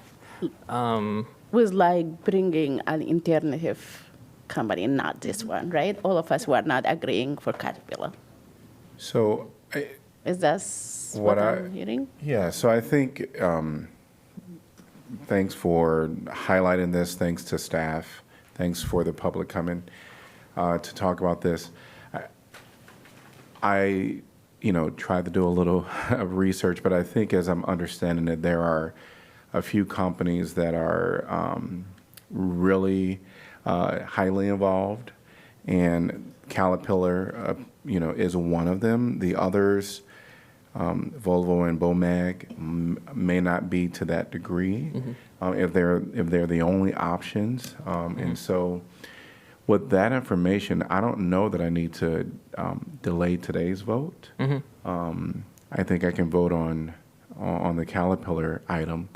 S8: Was like bringing an alternative company, not this one, right? All of us were not agreeing for Caterpillar.
S1: So,
S8: Is that what I'm hearing?
S1: Yeah, so I think, thanks for highlighting this, thanks to staff, thanks for the public coming to talk about this. I tried to do a little of research, but I think as I'm understanding it, there are a few companies that are really highly involved, and Caterpillar, is one of them. The others, Volvo and Bomag, may not be to that degree if they're the only options. And so, with that information, I don't know that I need to delay today's vote. I think I can vote on the Caterpillar item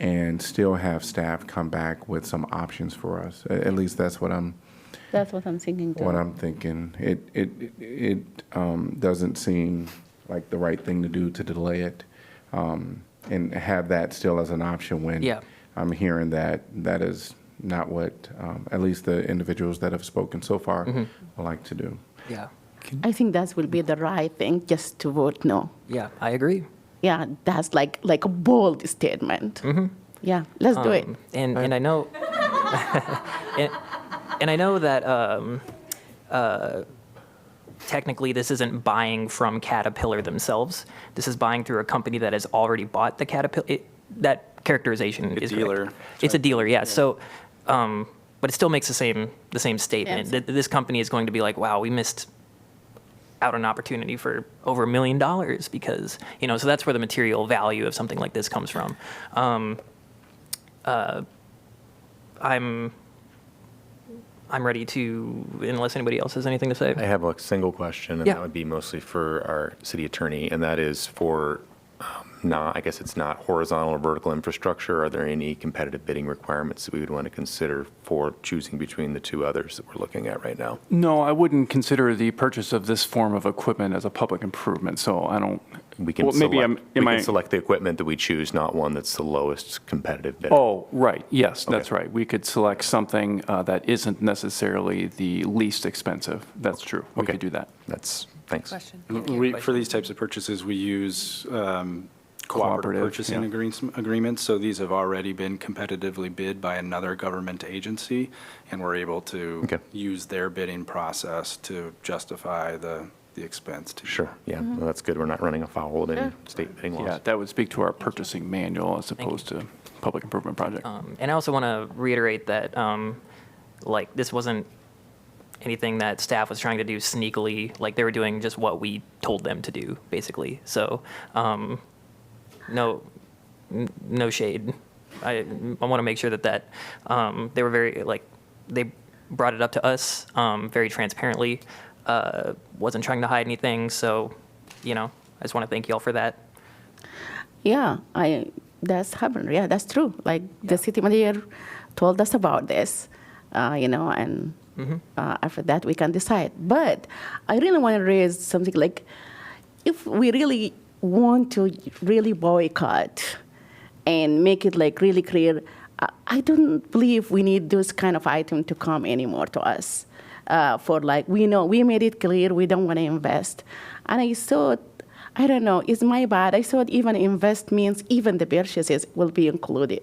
S1: and still have staff come back with some options for us. At least that's what I'm.
S8: That's what I'm thinking too.
S1: What I'm thinking. It doesn't seem like the right thing to do to delay it, and have that still as an option when I'm hearing that that is not what at least the individuals that have spoken so far would like to do.
S3: Yeah.
S8: I think that will be the right thing, just to vote no.
S3: Yeah, I agree.
S8: Yeah, that's like a bold statement. Yeah, let's do it.
S3: And I know, and I know that technically this isn't buying from Caterpillar themselves. This is buying through a company that has already bought the Caterpillar. That characterization is
S10: dealer.
S3: correct. It's a dealer, yeah. So, but it still makes the same statement.
S8: Yes.
S3: This company is going to be like, wow, we missed out an opportunity for over $1 million because, so that's where the material value of something like this comes from. I'm ready to, unless anybody else has anything to say.
S17: I have a single question, and that would be mostly for our city attorney, and that is for I guess it's not horizontal or vertical infrastructure. Are there any competitive bidding requirements that we would want to consider for choosing between the two others that we're looking at right now?
S10: No, I wouldn't consider the purchase of this form of equipment as a public improvement, so I don't.
S17: We can select the equipment that we choose, not one that's the lowest competitive bid.
S10: Oh, right, yes, that's right. We could select something that isn't necessarily the least expensive. That's true. We could do that.
S17: Thanks.
S10: For these types of purchases, we use cooperative purchasing agreements. So these have already been competitively bid by another government agency, and we're able to use their bidding process to justify the expense.
S17: Sure, yeah, well, that's good. We're not running afoul of any state bidding laws.
S10: Yeah, that would speak to our purchasing manual as opposed to public improvement project.
S3: And I also want to reiterate that, this wasn't anything that staff was trying to do sneakily. Like, they were doing just what we told them to do, basically. So, no shade. I want to make sure that they were very, they brought it up to us very transparently. Wasn't trying to hide anything. So, I just want to thank you all for that.
S8: Yeah, that's happened. Yeah, that's true. Like the city manager told us about this, and after that we can decide. But I really want to raise something like, if we really want to really boycott and make it really clear, I don't believe we need those kind of item to come anymore to us. We know we made it clear we don't want to invest. And I thought, I don't know, it's my bad. I thought even invest means even the purchases will be included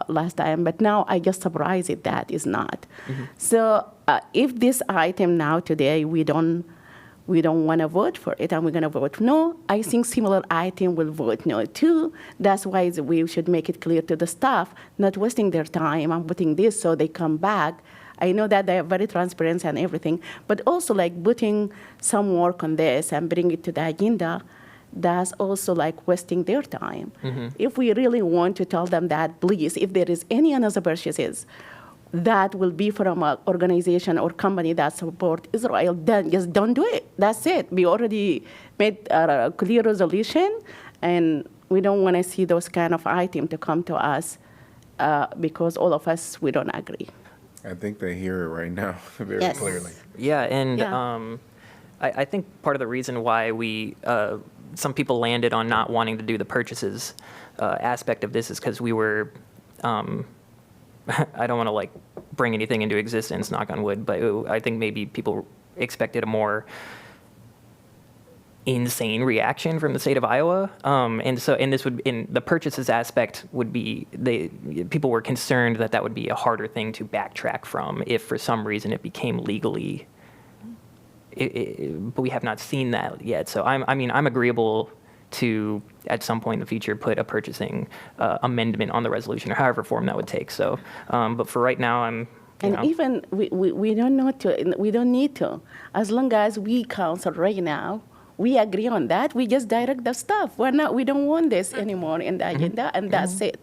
S8: last time. But now I just surprised that is not. So if this item now today we don't we don't want to vote for it and we're going to vote no, I think similar item will vote no too. That's why we should make it clear to the staff, not wasting their time on putting this so they come back. I know that they are very transparent and everything, but also like putting some work on this and bring it to the agenda, that's also like wasting their time. If we really want to tell them that, please, if there is any another purchases that will be from an organization or company that support Israel, then just don't do it. That's it. We already made a clear resolution, and we don't want to see those kind of items to come to us because all of us, we don't agree.
S1: I think they hear it right now very
S8: Yes.
S1: clearly.
S3: Yeah, and
S8: Yeah.
S3: I think part of the reason why some people landed on not wanting to do the purchases aspect of this is because we were, I don't want to like bring anything into existence, knock on wood, but I think maybe people expected a more insane reaction from the state of Iowa, and the purchases aspect would be people were concerned that would be a harder thing to backtrack from if for some reason it became legally. But we have not seen that yet, so I'm agreeable to at some point in the future put a purchasing amendment on the resolution or however form that would take. So, but for right now,
S8: Even we don't need to, as long as we council right now. We agree on that. We just direct the stuff. We don't want this anymore in the agenda, and that's it.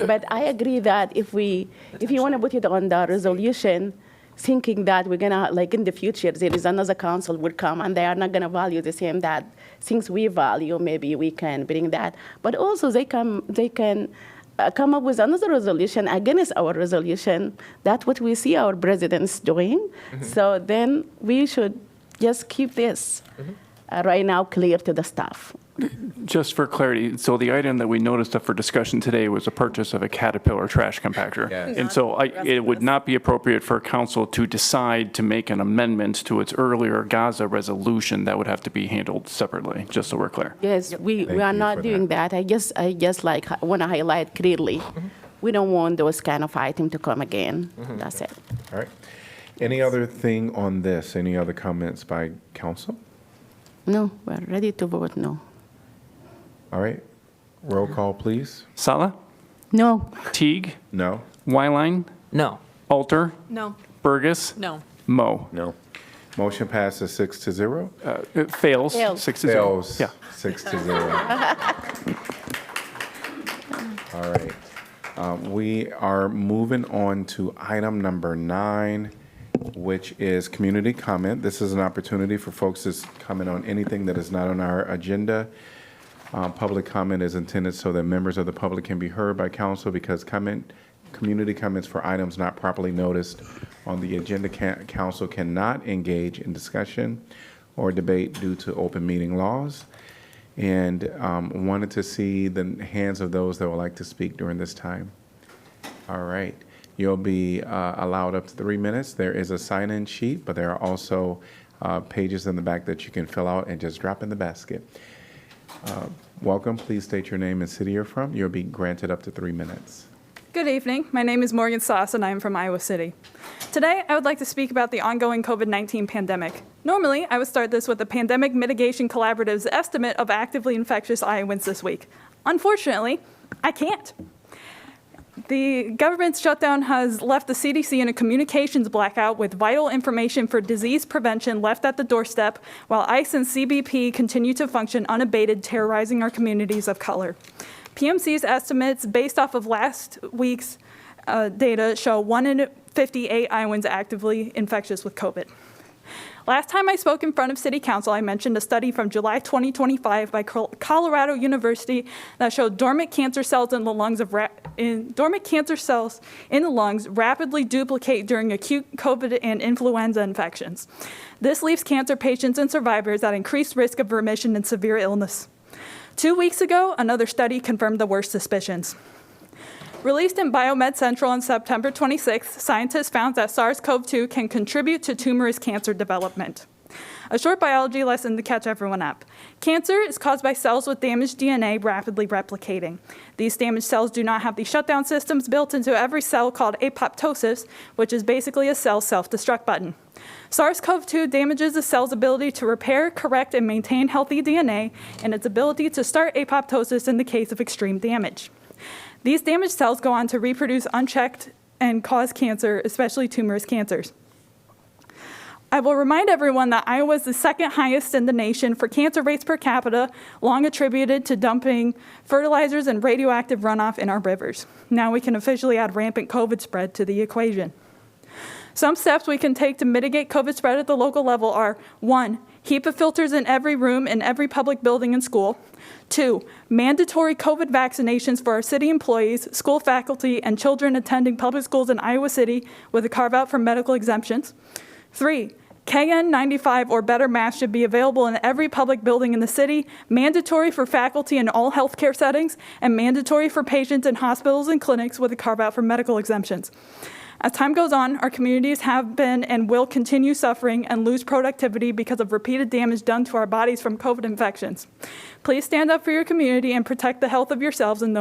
S8: But I agree that if you want to put it on the resolution, thinking that we're gonna like in the future there is another council would come and they are not gonna value the same that things we value, maybe we can bring that. But also they can come up with another resolution against our resolution. That's what we see our presidents doing. So then we should just keep this. Right now clear to the staff.
S18: Just for clarity, so the item that we noticed up for discussion today was a purchase of a Caterpillar trash compactor.
S1: Yes.
S18: And so it would not be appropriate for council to decide to make an amendment to its earlier Gaza resolution. That would have to be handled separately, just so we're clear.
S8: Yes, we
S1: Thank
S8: are
S1: you
S8: not
S1: for
S8: doing that. I just like want to highlight clearly. We don't want those kind of items to come again. That's it.
S1: All right. Any other thing on this? Any other comments by council?
S8: No, we're ready to vote no.
S1: All right. Roll call, please.
S18: Sala?
S8: No.
S18: Teague?
S1: No.
S18: Wyline?
S3: no.
S18: Alter?
S2: No.
S18: Burgess?
S2: No.
S18: Mo?
S17: No.
S1: Motion passes 6-0.
S18: It fails.
S8: Fails.
S18: 6-0.
S1: Fails
S18: Yeah.
S1: 6-0. All right. We are moving on to item number 9, which is community comment. This is an opportunity for folks to comment on anything that is not on our agenda. Public comment is intended so that members of the public can be heard by council because community comments for items not properly noticed on the agenda. Council cannot engage in discussion or debate due to open meeting laws. And wanted to see the hands of those that would like to speak during this time. All right. You'll be allowed up to 3 minutes. There is a sign-in sheet, but there are also pages in the back that you can fill out and just drop in the basket. Welcome. Please state your name and city you're from. You'll be granted up to 3 minutes.
S19: Good evening. My name is Morgan Sauce, and I am from Iowa City. Today, I would like to speak about the ongoing COVID-19 pandemic. Normally, I would start this with the Pandemic Mitigation Collaborative's estimate of actively infectious Iowans this week. Unfortunately, I can't. The government's shutdown has left the CDC in a communications blackout with vital information for disease prevention left at the doorstep, while ICE and CBP continue to function unabated, terrorizing our communities of color. PMC's estimates, based off of last week's data, show 1 in 58 Iowans actively infectious with COVID. Last time I spoke in front of City Council, I mentioned a study from July 2025 by Colorado University that showed dormant cancer cells in the lungs rapidly duplicate during acute COVID and influenza infections. This leaves cancer patients and survivors at increased risk of remission and severe illness. 2 weeks ago, another study confirmed the worst suspicions. Released in Biomed Central on September 26th, scientists found that SARS-CoV-2 can contribute to tumorous cancer development. A short biology lesson to catch everyone up. Cancer is caused by cells with damaged DNA rapidly replicating. These damaged cells do not have the shutdown systems built into every cell called apoptosis, which is basically a cell self-destruct button. SARS-CoV-2 damages a cell's ability to repair, correct, and maintain healthy DNA, and its ability to start apoptosis in the case of extreme damage. These damaged cells go on to reproduce unchecked and cause cancer, especially tumorous cancers. I will remind everyone that Iowa is the second highest in the nation for cancer rates per capita, long attributed to dumping fertilizers and radioactive runoff in our rivers. Now we can officially add rampant COVID spread to the equation. Some steps we can take to mitigate COVID spread at the local level are: 1, HEPA filters in every room in every public building and school. 2, mandatory COVID vaccinations for our city employees, school faculty, and children attending public schools in Iowa City with a carve-out for medical exemptions. 3, KN95 or better masks should be available in every public building in the city, mandatory for faculty in all healthcare settings, and mandatory for patients in hospitals and clinics with a carve-out for medical exemptions. As time goes on, our communities have been and will continue suffering and lose productivity because of repeated damage done to our bodies from COVID infections. Please stand up for your community and protect the health of yourselves and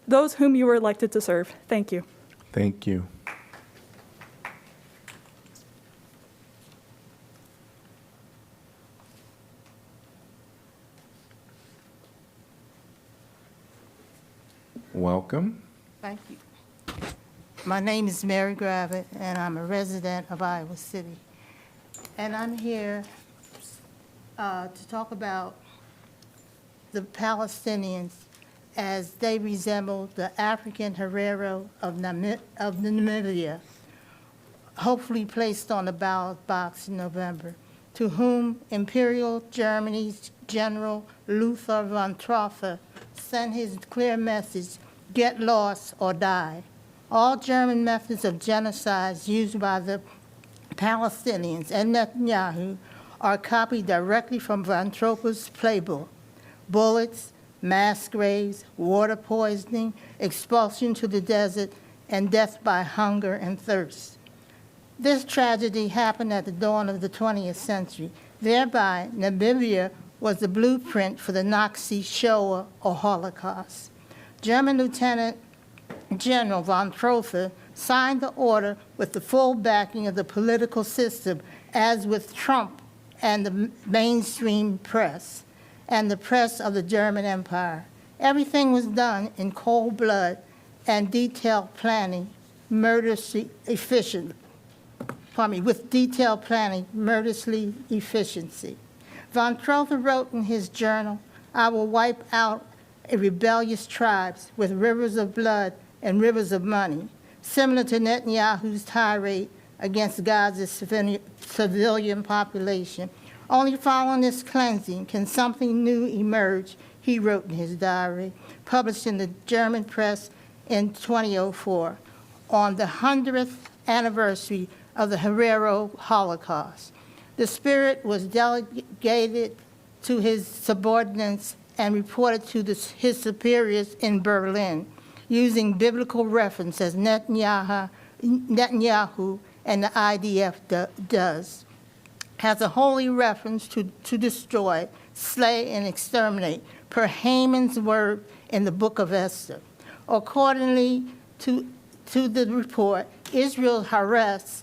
S19: those whom you were elected to serve. Thank you.
S1: Thank you. Welcome.
S20: Thank you. My name is Mary Gravitt, and I'm a resident of Iowa City. And I'm here to talk about the Palestinians as they resemble the African Herero of Namibia, hopefully placed on the ballot box in November, to whom Imperial Germany's General Lothar von Trotha sent his clear message: get lost or die. All German methods of genocide used by the Palestinians and Netanyahu are copied directly from von Trotha's playbook: bullets, mass graves, water poisoning, expulsion to the desert, and death by hunger and thirst. This tragedy happened at the dawn of the 20th century. Thereby, Namibia was the blueprint for the Nazi Shoah or Holocaust. German Lieutenant General von Trotha signed the order with the full backing of the political system, as with Trump and the mainstream press and the press of the German Empire. Everything was done in cold blood and detailed planning, murderously efficient. With detailed planning, murderously efficiency. Von Trotha wrote in his journal, "I will wipe out a rebellious tribes with rivers of blood and rivers of money," similar to Netanyahu's tirade against Gaza's civilian population. Only following this cleansing can something new emerge, he wrote in his diary, published in the German press in 2004, on the 100th anniversary of the Herero Holocaust. The spirit was delegated to his subordinates and reported to his superiors in Berlin, using biblical reference as Netanyahu and the IDF does, as a holy reference to destroy, slay, and exterminate, per Haman's word in the book of Esther. Accordingly to the report, Israel Haaretz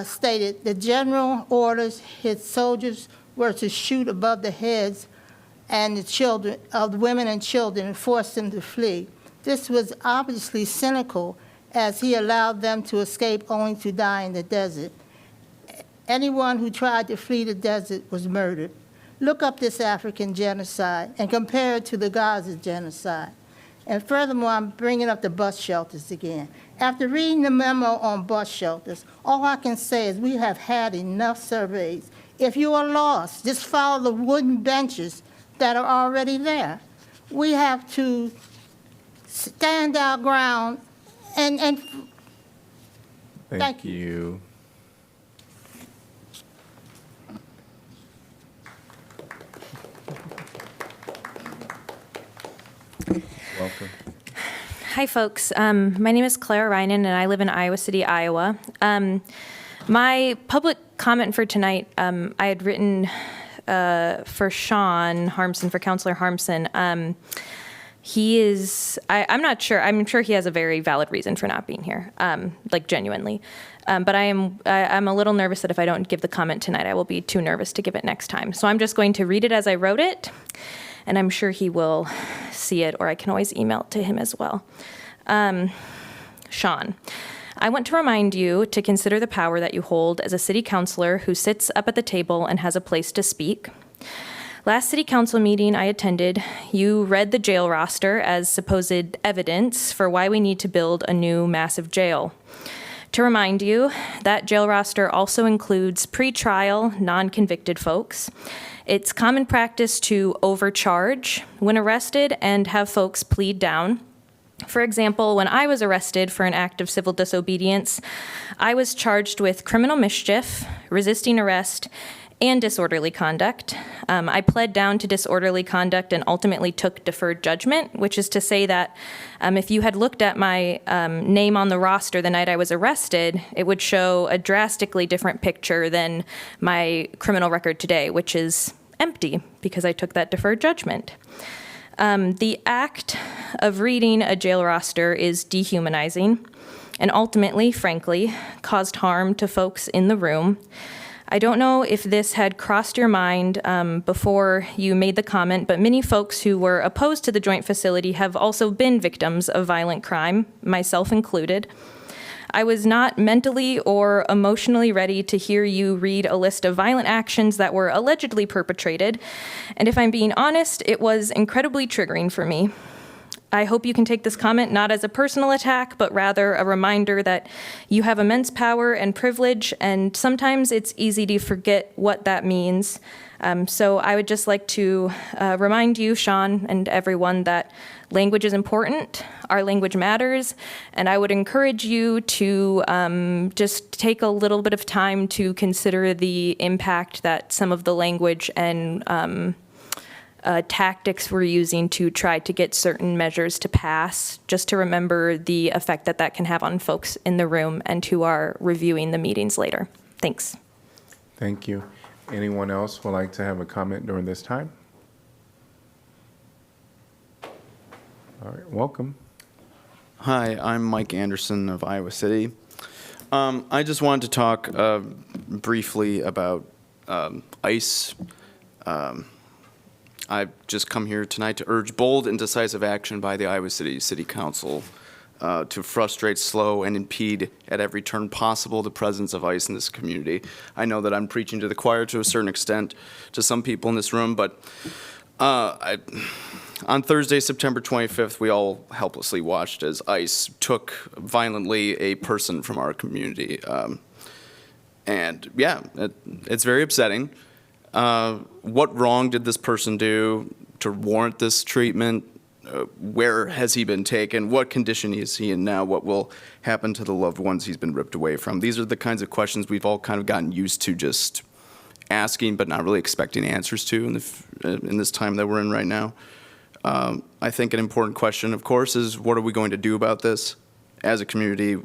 S20: stated the general orders his soldiers were to shoot above the heads and the children of the women and children and force them to flee. This was obviously cynical, as he allowed them to escape only to die in the desert. Anyone who tried to flee the desert was murdered. Look up this African genocide and compare it to the Gaza genocide. And furthermore, I'm bringing up the bus shelters again. After reading the memo on bus shelters, all I can say is we have had enough surveys. If you are lost, just follow the wooden benches that are already there. We have to stand our ground and
S1: Thank you. Welcome.
S14: Hi, folks. My name is Clara Reinen, and I live in Iowa City, Iowa. My public comment for tonight, I had written for Sean Harmson, for Councilor Harmson. He is, I'm not sure, I'm sure he has a very valid reason for not being here, like genuinely. But I'm a little nervous that if I don't give the comment tonight, I will be too nervous to give it next time. So I'm just going to read it as I wrote it, and I'm sure he will see it, or I can always email it to him as well. Sean, I want to remind you to consider the power that you hold as a city councilor who sits up at the table and has a place to speak. Last city council meeting I attended, you read the jail roster as supposed evidence for why we need to build a new massive jail. To remind you, that jail roster also includes pre-trial, non-convicted folks. It's common practice to overcharge when arrested and have folks plead down. For example, when I was arrested for an act of civil disobedience, I was charged with criminal mischief, resisting arrest, and disorderly conduct. I pled down to disorderly conduct and ultimately took deferred judgment, which is to say that if you had looked at my name on the roster the night I was arrested, it would show a drastically different picture than my criminal record today, which is empty because I took that deferred judgment. The act of reading a jail roster is dehumanizing and ultimately, frankly, caused harm to folks in the room. I don't know if this had crossed your mind before you made the comment, but many folks who were opposed to the joint facility have also been victims of violent crime, myself included. I was not mentally or emotionally ready to hear you read a list of violent actions that were allegedly perpetrated, and if I'm being honest, it was incredibly triggering for me. I hope you can take this comment not as a personal attack, but rather a reminder that you have immense power and privilege, and sometimes it's easy to forget what that means. So I would just like to remind you, Sean, and everyone that language is important, our language matters, and I would encourage you to just take a little bit of time to consider the impact that some of the language and tactics we're using to try to get certain measures to pass, just to remember the effect that that can have on folks in the room and who are reviewing the meetings later. Thanks.
S1: Thank you. Anyone else would like to have a comment during this time? All right, welcome.
S21: Hi, I'm Mike Anderson of Iowa City. I just wanted to talk briefly about ICE. I've just come here tonight to urge bold and decisive action by the Iowa City City Council to frustrate, slow, and impede at every turn possible the presence of ICE in this community. I know that I'm preaching to the choir to a certain extent to some people in this room, but on Thursday, September 25th, we all helplessly watched as ICE took violently a person from our community. And yeah, it's very upsetting. What wrong did this person do to warrant this treatment? Where has he been taken? What condition is he in now? What will happen to the loved ones he's been ripped away from? These are the kinds of questions we've all kind of gotten used to just asking, but not really expecting answers to in this time that we're in right now. I think an important question, of course, is what are we going to do about this as a community?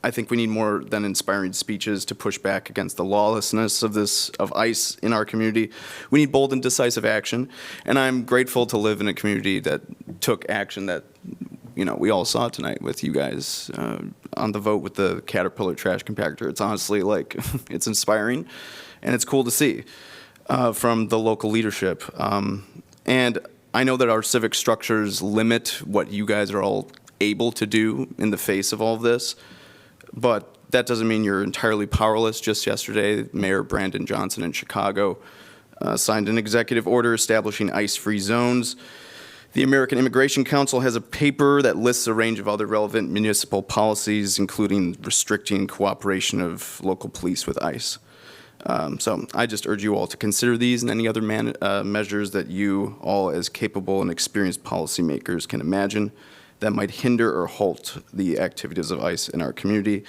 S21: I think we need more than inspiring speeches to push back against the lawlessness of ICE in our community. We need bold and decisive action, and I'm grateful to live in a community that took action that, you know, we all saw tonight with you guys on the vote with the Caterpillar trash compactor. It's honestly like, it's inspiring, and it's cool to see from the local leadership. And I know that our civic structures limit what you guys are all able to do in the face of all of this. But that doesn't mean you're entirely powerless. Just yesterday, Mayor Brandon Johnson in Chicago signed an executive order establishing ICE-free zones. The American Immigration Council has a paper that lists a range of other relevant municipal policies, including restricting cooperation of local police with ICE. So I just urge you all to consider these and any other measures that you all as capable and experienced policymakers can imagine that might hinder or halt the activities of ICE in our community.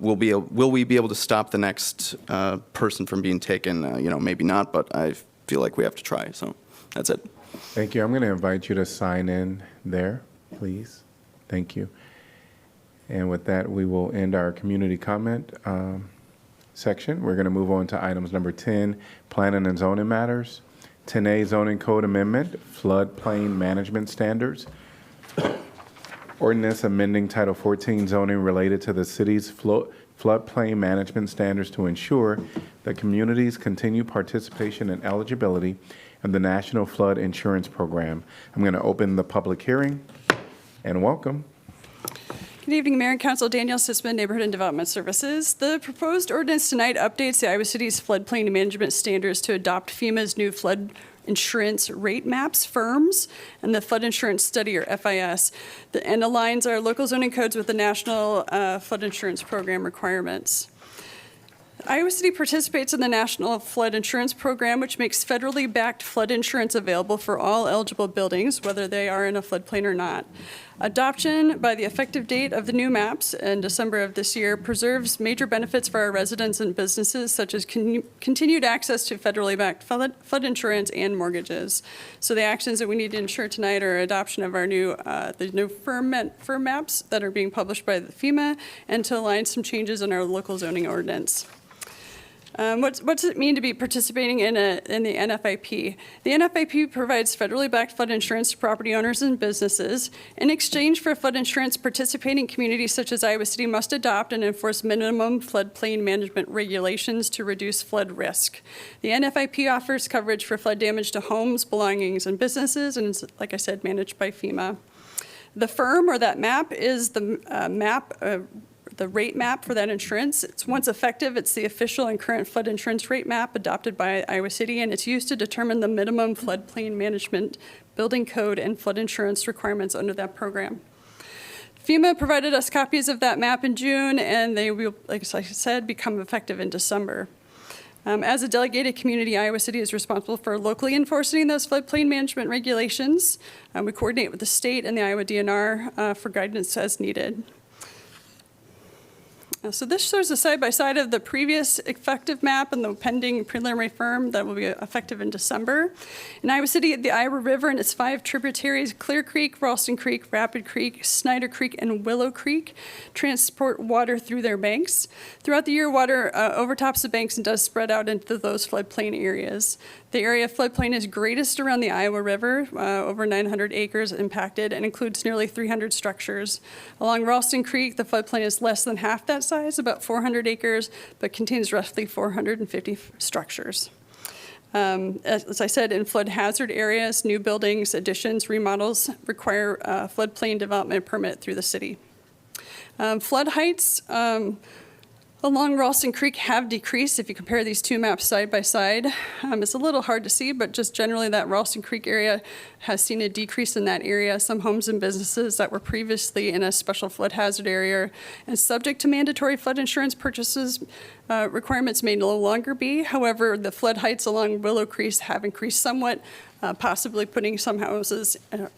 S21: Will we be able to stop the next person from being taken? Maybe not, but I feel like we have to try. So that's it.
S1: Thank you. I'm going to invite you to sign in there, please. Thank you. And with that, we will end our community comment section. We're going to move on to items number 10, planning and zoning matters. 10A, zoning code amendment, floodplain management standards. Ordinance amending Title 14 zoning related to the city's floodplain management standards to ensure that communities continue participation and eligibility in the National Flood Insurance Program. I'm going to open the public hearing and welcome.
S5: Good evening, Mayor and Council. Danielle Sisman, Neighborhood and Development Services. The proposed ordinance tonight updates the Iowa City's floodplain management standards to adopt FEMA's new flood insurance rate maps, FIRMs, and the Flood Insurance Study, or FIS, and aligns our local zoning codes with the National Flood Insurance Program requirements. Iowa City participates in the National Flood Insurance Program, which makes federally backed flood insurance available for all eligible buildings, whether they are in a floodplain or not. Adoption by the effective date of the new maps in December of this year preserves major benefits for our residents and businesses, such as continued access to federally backed flood insurance and mortgages. So the actions that we need to ensure tonight are adoption of our new firm maps that are being published by the FEMA, and to align some changes in our local zoning ordinance. What does it mean to be participating in the NFIP? The NFIP provides federally backed flood insurance to property owners and businesses. In exchange for flood insurance, participating communities such as Iowa City must adopt and enforce minimum floodplain management regulations to reduce flood risk. The NFIP offers coverage for flood damage to homes, belongings, and businesses, and is, like I said, managed by FEMA. The firm, or that map, is the the rate map for that insurance. It's once effective, it's the official and current flood insurance rate map adopted by Iowa City, and it's used to determine the minimum floodplain management, building code, and flood insurance requirements under that program. FEMA provided us copies of that map in June, and they will, like I said, become effective in December. As a delegated community, Iowa City is responsible for locally enforcing those floodplain management regulations. We coordinate with the state and the Iowa DNR for guidance as needed. So this shows a side-by-side of the previous effective map and the pending preliminary firm that will be effective in December. In Iowa City, the Iowa River and its 5 tributaries, Clear Creek, Ralston Creek, Rapid Creek, Snyder Creek, and Willow Creek, transport water through their banks. Throughout the year, water overtops the banks and does spread out into those floodplain areas. The area of floodplain is greatest around the Iowa River, over 900 acres impacted, and includes nearly 300 structures. Along Ralston Creek, the floodplain is less than half that size, about 400 acres, but contains roughly 450 structures. As I said, in flood hazard areas, new buildings, additions, remodels require a floodplain development permit through the city. Flood heights along Ralston Creek have decreased if you compare these two maps side by side. It's a little hard to see, but just generally that Ralston Creek area has seen a decrease in that area. Some homes and businesses that were previously in a special flood hazard area and subject to mandatory flood insurance purchases requirements may no longer be. However, the flood heights along Willow Creek have increased somewhat, possibly putting some houses,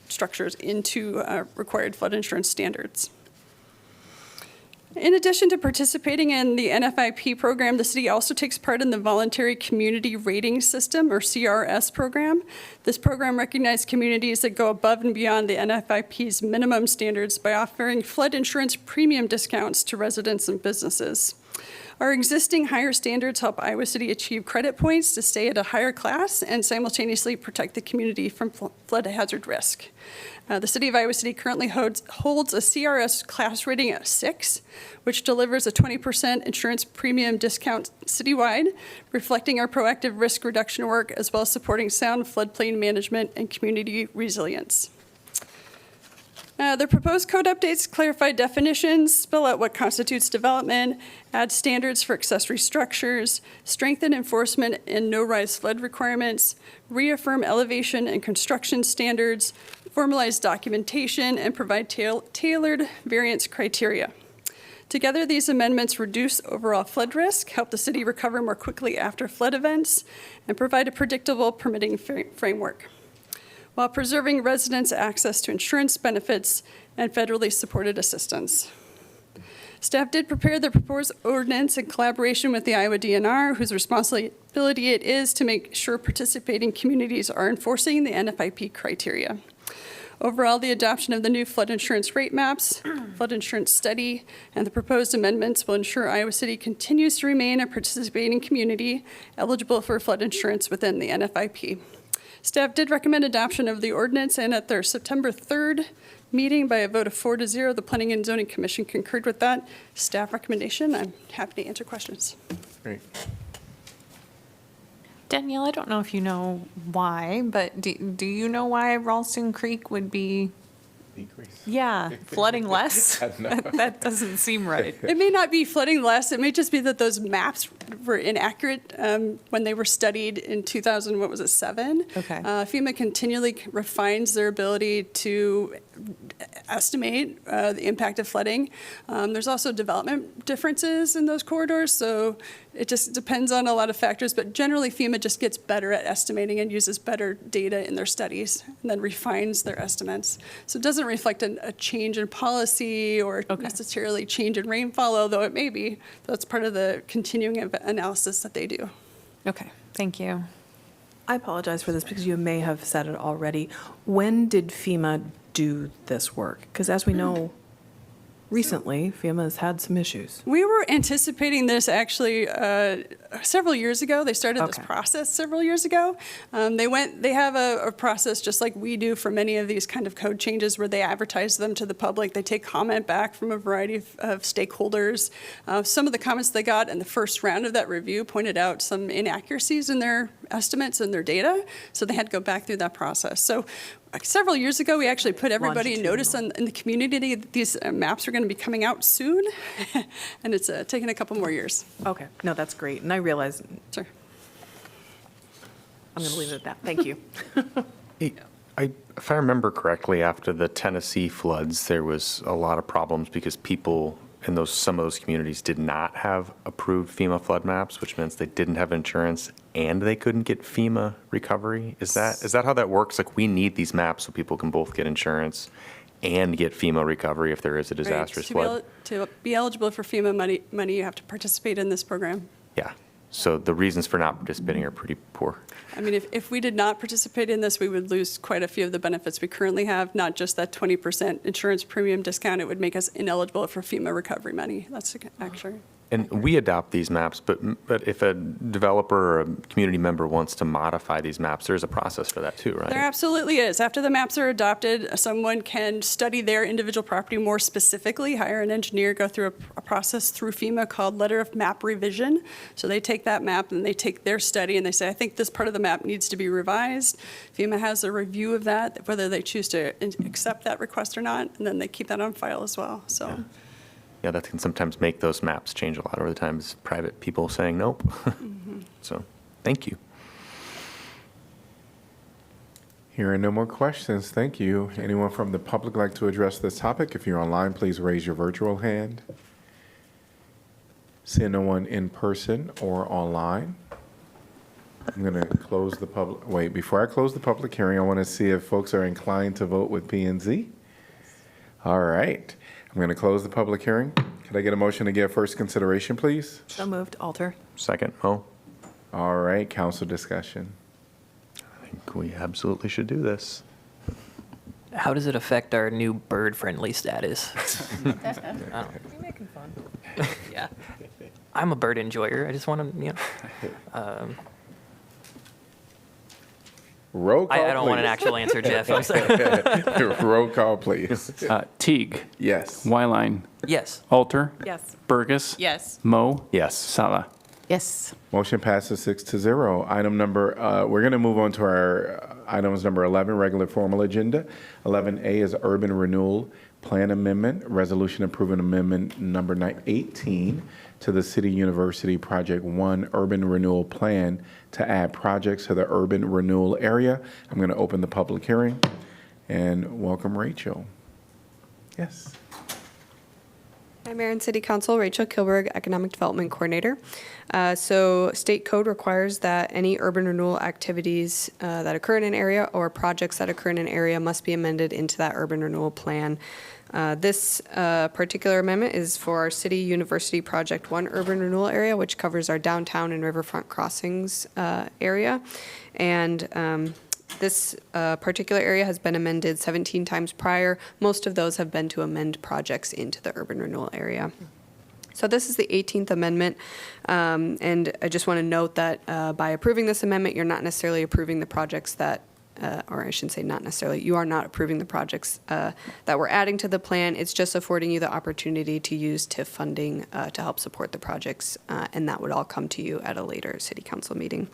S5: structures into required flood insurance standards. In addition to participating in the NFIP program, the city also takes part in the Voluntary Community Rating System, or CRS program. This program recognizes communities that go above and beyond the NFIP's minimum standards by offering flood insurance premium discounts to residents and businesses. Our existing higher standards help Iowa City achieve credit points to stay at a higher class and simultaneously protect the community from flood hazard risk. The City of Iowa City currently holds a CRS class rating of 6, which delivers a 20% insurance premium discount citywide, reflecting our proactive risk reduction work as well as supporting sound floodplain management and community resilience. The proposed code updates clarify definitions, spell out what constitutes development, add standards for accessory structures, strengthen enforcement and no-rise flood requirements, reaffirm elevation and construction standards, formalize documentation, and provide tailored variance criteria. Together, these amendments reduce overall flood risk, help the city recover more quickly after flood events, and provide a predictable permitting framework, while preserving residents' access to insurance benefits and federally supported assistance. Staff did prepare the proposed ordinance in collaboration with the Iowa DNR, whose responsibility it is to make sure participating communities are enforcing the NFIP criteria. Overall, the adoption of the new flood insurance rate maps, flood insurance study, and the proposed amendments will ensure Iowa City continues to remain a participating community eligible for flood insurance within the NFIP. Staff did recommend adoption of the ordinance, and at their September 3rd meeting by a vote of 4-0, the Planning and Zoning Commission concurred with that staff recommendation. I'm happy to answer questions.
S1: Great.
S6: Danielle, I don't know if you know why, but do you know why Ralston Creek would be flooding less? That doesn't seem right.
S5: It may not be flooding less. It may just be that those maps were inaccurate when they were studied in 2007.
S6: Okay.
S5: FEMA continually refines their ability to estimate the impact of flooding. There's also development differences in those corridors, so it just depends on a lot of factors, but generally FEMA just gets better at estimating and uses better data in their studies and then refines their estimates. So it doesn't reflect a change in policy or necessarily change in rainfall, although it may be. That's part of the continuing analysis that they do.
S6: Okay, thank you.
S4: I apologize for this because you may have said it already. When did FEMA do this work? Because as we know, recently, FEMA has had some issues.
S5: We were anticipating this actually several years ago. They started this process several years ago. They have a process just like we do for many of these kind of code changes where they advertise them to the public. They take comment back from a variety of stakeholders. Some of the comments they got in the first round of that review pointed out some inaccuracies in their estimates and their data, so they had to go back through that process. So several years ago, we actually put everybody in notice in the community that these maps are going to be coming out soon, and it's taken a couple more years.
S4: Okay, no, that's great, and I realize.
S5: Sure.
S4: I'm going to leave it at that. Thank you.
S17: If I remember correctly, after the Tennessee floods, there was a lot of problems because people in some of those communities did not have approved FEMA flood maps, which means they didn't have insurance and they couldn't get FEMA recovery. Is that how that works? Like, we need these maps so people can both get insurance and get FEMA recovery if there is a disastrous flood?
S5: To be eligible for FEMA money, you have to participate in this program.
S17: Yeah. So the reasons for not participating are pretty poor.
S5: I mean, if we did not participate in this, we would lose quite a few of the benefits we currently have, not just that 20% insurance premium discount. It would make us ineligible for FEMA recovery money. That's actually.
S17: And we adopt these maps, but if a developer or a community member wants to modify these maps, there's a process for that too, right?
S5: There absolutely is. After the maps are adopted, someone can study their individual property more specifically, hire an engineer, go through a process through FEMA called Letter of Map Revision. So they take that map and they take their study and they say, I think this part of the map needs to be revised. FEMA has a review of that, whether they choose to accept that request or not, and then they keep that on file as well. So.
S17: Yeah, that can sometimes make those maps change a lot over the time. It's private people saying nope. So, thank you.
S1: Hearing no more questions, thank you. Anyone from the public like to address this topic? If you're online, please raise your virtual hand. Seeing no one in person or online, I'm going to close the public. Wait, before I close the public hearing, I want to see if folks are inclined to vote with P&Z. All right. I'm going to close the public hearing. Could I get a motion to give first consideration, please?
S4: So moved. Alter.
S17: Second, Mo.
S1: All right. Council discussion.
S17: I think we absolutely should do this.
S3: How does it affect our new bird-friendly status?
S4: You're making fun.
S3: Yeah. I'm a bird enjoyer. I just want to,
S1: Roll call,
S3: I don't want an actual answer, Jeff. I'm sorry.
S1: Roll call, please.
S18: Teague.
S1: Yes.
S18: Wyline.
S3: Yes.
S18: Alter.
S4: Yes.
S18: Burgess.
S6: Yes.
S18: Mo.
S17: Yes.
S18: Sala.
S8: Yes.
S1: Motion passes 6-0. Item number, we're going to move on to our items number 11, regular formal agenda. 11A is Urban Renewal Plan Amendment, Resolution approving Amendment number 18 to the City University Project 1 Urban Renewal Plan to add projects to the urban renewal area. I'm going to open the public hearing and welcome Rachel. Yes.
S22: Hi, Mayor and City Council. Rachel Kilberg, Economic Development Coordinator. So state code requires that any urban renewal activities that occur in an area or projects that occur in an area must be amended into that urban renewal plan. This particular amendment is for our City University Project 1 urban renewal area, which covers our downtown and riverfront crossings area. And This particular area has been amended 17 times prior. Most of those have been to amend projects into the urban renewal area. So this is the 18th amendment, and I just want to note that by approving this amendment, you're not necessarily approving the projects that, or I shouldn't say not necessarily, you are not approving the projects that we're adding to the plan. It's just affording you the opportunity to use TIF funding to help support the projects, and that would all come to you at a later city council meeting.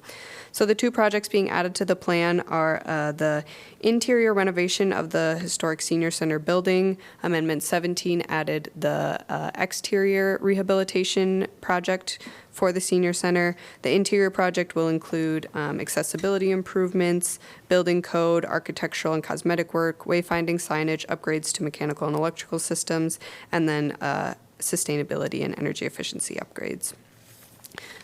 S22: So the two projects being added to the plan are the interior renovation of the historic senior center building. Amendment 17 added the exterior rehabilitation project for the senior center. The interior project will include accessibility improvements, building code, architectural and cosmetic work, wayfinding signage, upgrades to mechanical and electrical systems, and then sustainability and energy efficiency upgrades.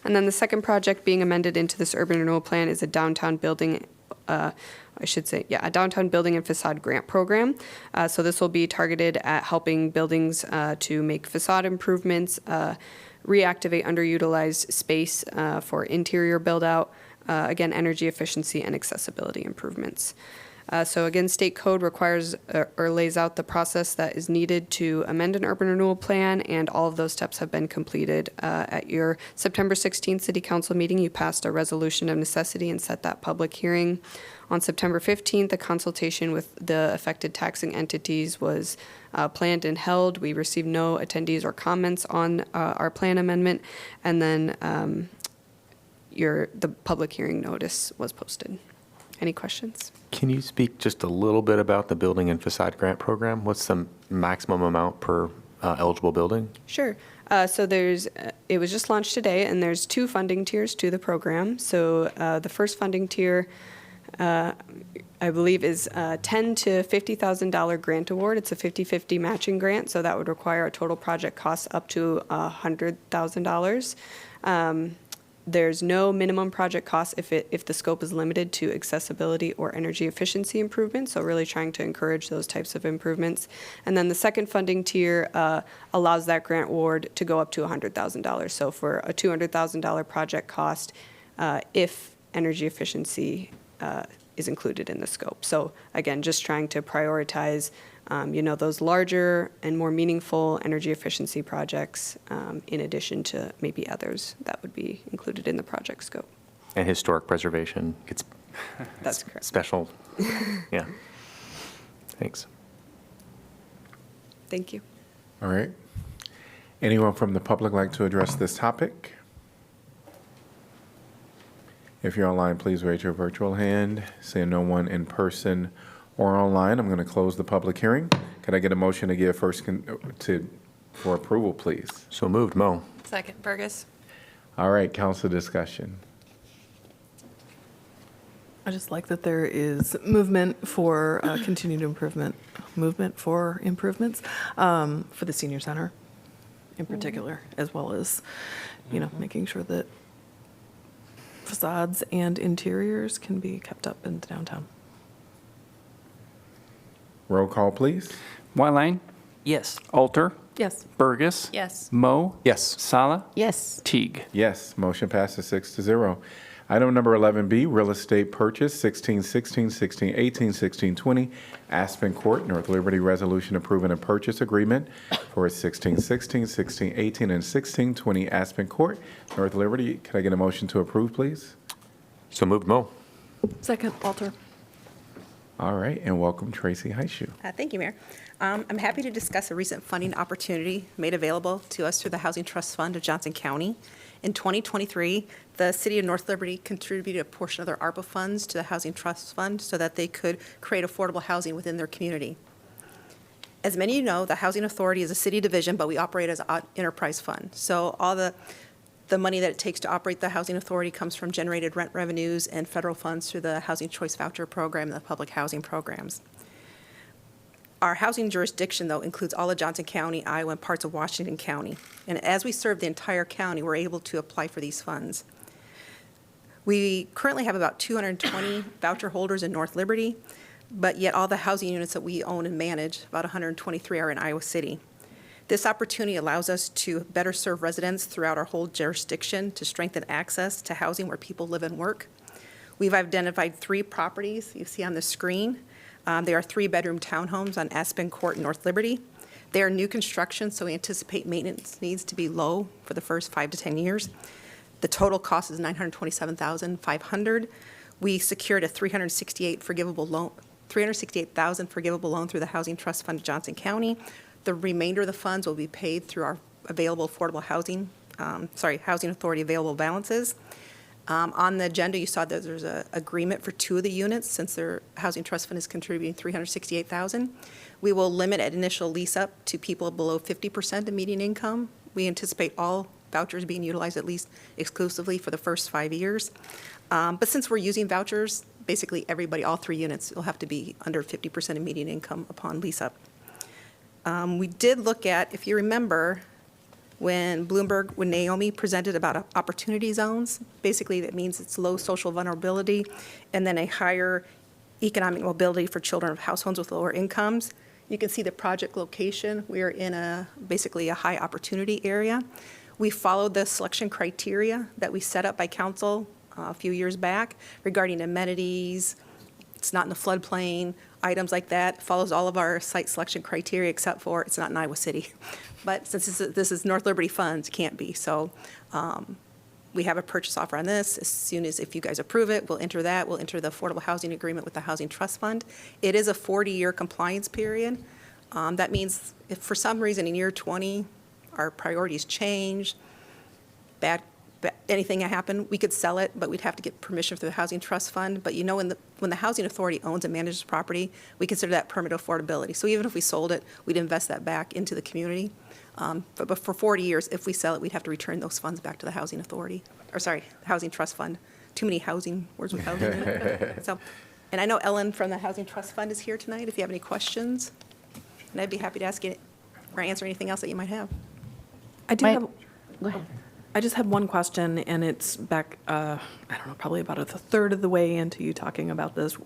S22: And then the second project being amended into this urban renewal plan is a downtown building, a downtown building and facade grant program. So this will be targeted at helping buildings to make facade improvements, reactivate underutilized space for interior build out, again, energy efficiency and accessibility improvements. So again, state code requires or lays out the process that is needed to amend an urban renewal plan, and all of those steps have been completed. At your September 16th City Council meeting, you passed a resolution of necessity and set that public hearing. On September 15th, a consultation with the affected taxing entities was planned and held. We received no attendees or comments on our plan amendment, and then the public hearing notice was posted. Any questions?
S17: Can you speak just a little bit about the building and facade grant program? What's the maximum amount per eligible building?
S22: Sure. So it was just launched today, and there's two funding tiers to the program. So the first funding tier, I believe, is $10,000 to $50,000 grant award. It's a 50-50 matching grant, so that would require a total project cost up to $100,000. There's no minimum project cost if the scope is limited to accessibility or energy efficiency improvements, so really trying to encourage those types of improvements. And then the second funding tier allows that grant award to go up to $100,000. So for a $200,000 project cost, if energy efficiency is included in the scope. So again, just trying to prioritize those larger and more meaningful energy efficiency projects in addition to maybe others that would be included in the project scope.
S17: And historic preservation gets
S22: That's correct.
S17: special. Yeah. Thanks.
S22: Thank you.
S1: All right. Anyone from the public like to address this topic? If you're online, please raise your virtual hand. Seeing no one in person or online, I'm going to close the public hearing. Can I get a motion to give for approval, please?
S17: So moved, Mo.
S2: Second, Burgess.
S1: All right, council discussion.
S4: I just like that there is movement for continued improvements for the senior center in particular, as well as, making sure that facades and interiors can be kept up in the downtown.
S1: Roll call, please.
S18: Wyline?
S3: Yes.
S18: Alter?
S4: Yes.
S18: Burgess?
S2: Yes.
S18: Mo?
S17: Yes.
S18: Sala?
S8: Yes.
S18: Teague?
S1: Yes, motion passes 6-0. Item number 11B, real estate purchase, 1616, 1618, 1620, Aspen Court, North Liberty Resolution approving a purchase agreement for 1616, 1618, and 1620 Aspen Court, North Liberty. Can I get a motion to approve, please?
S17: So moved, Mo.
S4: Second, Alter.
S1: All right, and welcome Tracy Heishu.
S7: Thank you, Mayor. I'm happy to discuss a recent funding opportunity made available to us through the Housing Trust Fund of Johnson County. In 2023, the City of North Liberty contributed a portion of their ARPA funds to the Housing Trust Fund so that they could create affordable housing within their community. As many of you know, the Housing Authority is a city division, but we operate as an enterprise fund. So all the money that it takes to operate the Housing Authority comes from generated rent revenues and federal funds through the Housing Choice Voucher Program and the public housing programs. Our housing jurisdiction, though, includes all of Johnson County, Iowa, and parts of Washington County. And as we serve the entire county, we're able to apply for these funds. We currently have about 220 voucher holders in North Liberty, but yet all the housing units that we own and manage, about 123, are in Iowa City. This opportunity allows us to better serve residents throughout our whole jurisdiction to strengthen access to housing where people live and work. We've identified 3 properties you see on the screen. They are 3-bedroom townhomes on Aspen Court, North Liberty. They are new construction, so we anticipate maintenance needs to be low for the first 5 to 10 years. The total cost is $927,500. We secured a $368,000 forgivable loan through the Housing Trust Fund of Johnson County. The remainder of the funds will be paid through our available affordable housing, Housing Authority available balances. On the agenda, you saw that there's an agreement for 2 of the units since their Housing Trust Fund is contributing $368,000. We will limit at initial lease up to people below 50% of median income. We anticipate all vouchers being utilized at least exclusively for the first 5 years. But since we're using vouchers, basically everybody, all 3 units, will have to be under 50% of median income upon lease up. We did look at, if you remember, when Naomi presented about opportunity zones, basically that means it's low social vulnerability and then a higher economic mobility for children of households with lower incomes. You can see the project location. We are in basically a high opportunity area. We followed the selection criteria that we set up by council a few years back regarding amenities. It's not in the floodplain, items like that. Follows all of our site selection criteria except for it's not in Iowa City. But since this is North Liberty funds, it can't be. So we have a purchase offer on this. As soon as, if you guys approve it, we'll enter that. We'll enter the affordable housing agreement with the Housing Trust Fund. It is a 40-year compliance period. That means if for some reason in year 20, our priorities change, anything happened, we could sell it, but we'd have to get permission through the Housing Trust Fund. But you know, when the Housing Authority owns and manages property, we consider that permanent affordability. So even if we sold it, we'd invest that back into the community. But for 40 years, if we sell it, we'd have to return those funds back to the Housing Authority, or sorry, Housing Trust Fund. Too many housing words with housing in it. So, and I know Ellen from the Housing Trust Fund is here tonight if you have any questions. And I'd be happy to ask it or answer anything else that you might have.
S4: I do have.
S8: Go ahead.
S4: I just had one question, and it's back, I don't know, probably about a third of the way into you talking about this.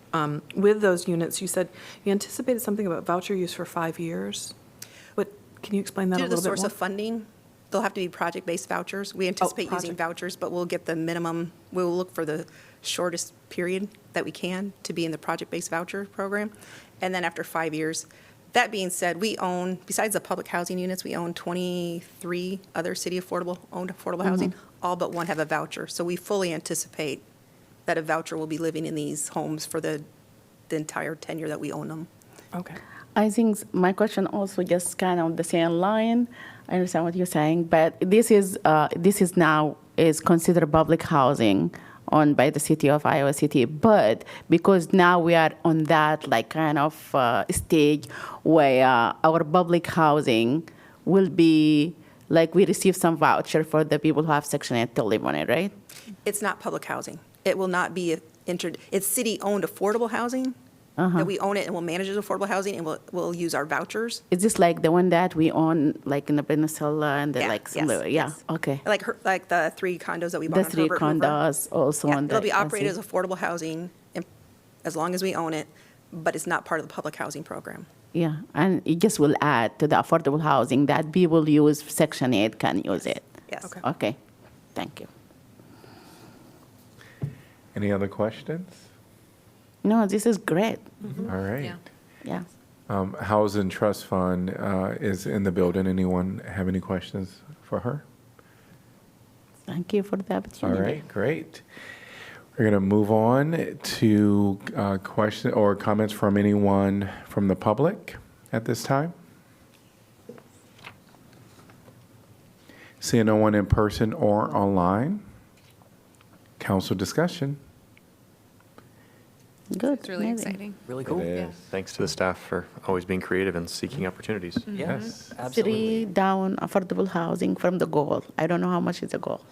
S4: With those units, you said you anticipated something about voucher use for 5 years. What, can you explain that a
S7: Due to
S4: little
S7: the
S4: bit more?
S7: source of funding, they'll have to be project-based vouchers. We anticipate using vouchers, but we'll get the minimum, we'll look for the shortest period that we can to be in the project-based voucher program. And then after 5 years, that being said, we own, besides the public housing units, we own 23 other city owned affordable housing. All but one have a voucher. So we fully anticipate that a voucher will be living in these homes for the entire tenure that we own them.
S4: Okay.
S8: I think my question also just kind of the same line. I understand what you're saying, but this is now considered public housing owned by the city of Iowa City. But because now we are on that like kind of stage where our public housing will be like we receive some voucher for the people who have Section 8 to live on it, right?
S7: It's not public housing. It will not be it's city-owned affordable housing. That we own it and we'll manage as affordable housing and we'll use our vouchers.
S8: Is this like the one that we own, like in the Peninsula and the okay.
S7: Like the 3 condos that we bought
S8: The
S7: on
S8: 3
S7: Herbert Hoover.
S8: condos also on the.
S7: It'll be operated as affordable housing as long as we own it, but it's not part of the public housing program.
S8: Yeah, and it just will add to the affordable housing that people use Section 8 can use it.
S7: Yes.
S8: Okay, thank you.
S1: Any other questions?
S8: No, this is great.
S1: All right.
S8: Yeah.
S1: Housing Trust Fund is in the building. Anyone have any questions for her?
S8: Thank you for the opportunity.
S1: All right, great. We're going to move on to questions or comments from anyone from the public at this time. Seeing no one in person or online. Council discussion.
S8: Good.
S6: It's really exciting.
S3: Really cool.
S1: It is.
S17: Thanks to the staff for always being creative and seeking opportunities.
S3: Yes,
S8: Three
S3: absolutely.
S8: down affordable housing from the goal. I don't know how much is the goal.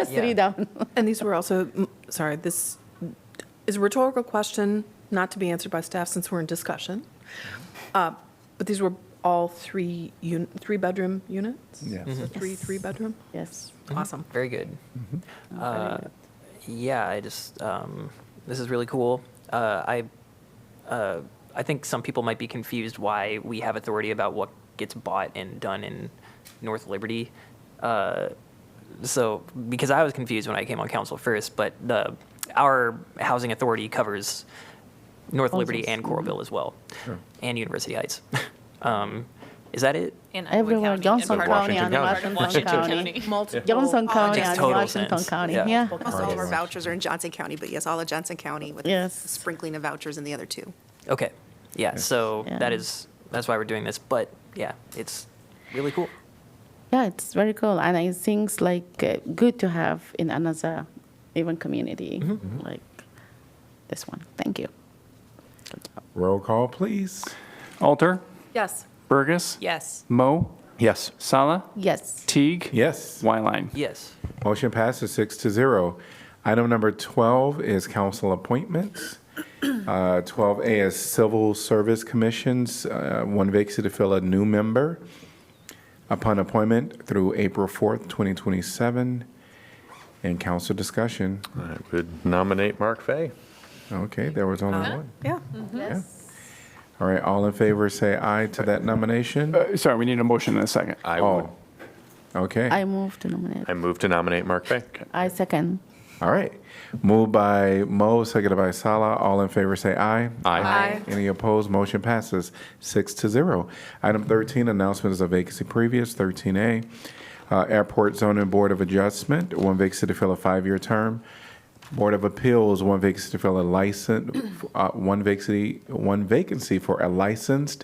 S8: 3 down.
S4: And these were also, this is a rhetorical question, not to be answered by staff since we're in discussion. But these were all 3-bedroom units?
S1: Yes.
S4: So 3 bedroom?
S8: Yes.
S4: Awesome.
S3: Very good. Yeah, I just, this is really cool. I think some people might be confused why we have authority about what gets bought and done in North Liberty. So, because I was confused when I came on council first, but our housing authority covers North
S8: All
S3: Liberty
S8: those,
S3: and Coralville as well, and University Heights. Is that it?
S6: In Iowa
S8: Everywhere,
S6: County,
S8: Johnson
S6: and
S8: County and
S6: Washington
S8: Washington
S6: County.
S8: County.
S2: Multiple.
S8: Johnson County
S3: Makes
S8: and
S3: total
S8: Washington
S3: sense.
S8: County,
S3: Yeah.
S8: yeah.
S7: Most all of our vouchers are in Johnson County, but yes, all of Johnson County with
S8: Yes.
S7: sprinkling of vouchers in the other two.
S3: Okay. Yeah. So
S8: Yeah.
S3: that's why we're doing this. But yeah, it's really cool.
S8: Yeah, it's very cool, and I think it's like good to have in another even community like this one. Thank you.
S1: Roll call, please.
S18: Alter,
S2: Yes.
S18: Burgess,
S6: Yes.
S18: Mo,
S17: Yes.
S18: Sala,
S8: Yes.
S18: Teague,
S1: Yes.
S18: Wyline.
S3: Yes.
S1: Motion passes 6-0. Item number 12 is council appointments. 12A is Civil Service Commissions, one vacancy to fill a new member upon appointment through April 4th, 2027. And council discussion.
S17: I would nominate Mark Fay.
S1: Okay, there was only one.
S2: Yeah.
S1: Yeah. All right, all in favor, say aye to that nomination.
S18: Sorry, we need a motion in a second.
S17: I would.
S1: Okay.
S8: I move to nominate.
S17: I move to nominate Mark Fay.
S8: I second.
S1: All right. Moved by Mo, seconded by Salah. All in favor, say aye.
S2: Aye.
S1: Any opposed? Motion passes 6-0. Item 13, announcements of vacancy previous. 13A, Airport Zoning Board of Adjustment, one vacancy to fill a 5-year term. Board of Appeals, one vacancy to fill a one vacancy for a licensed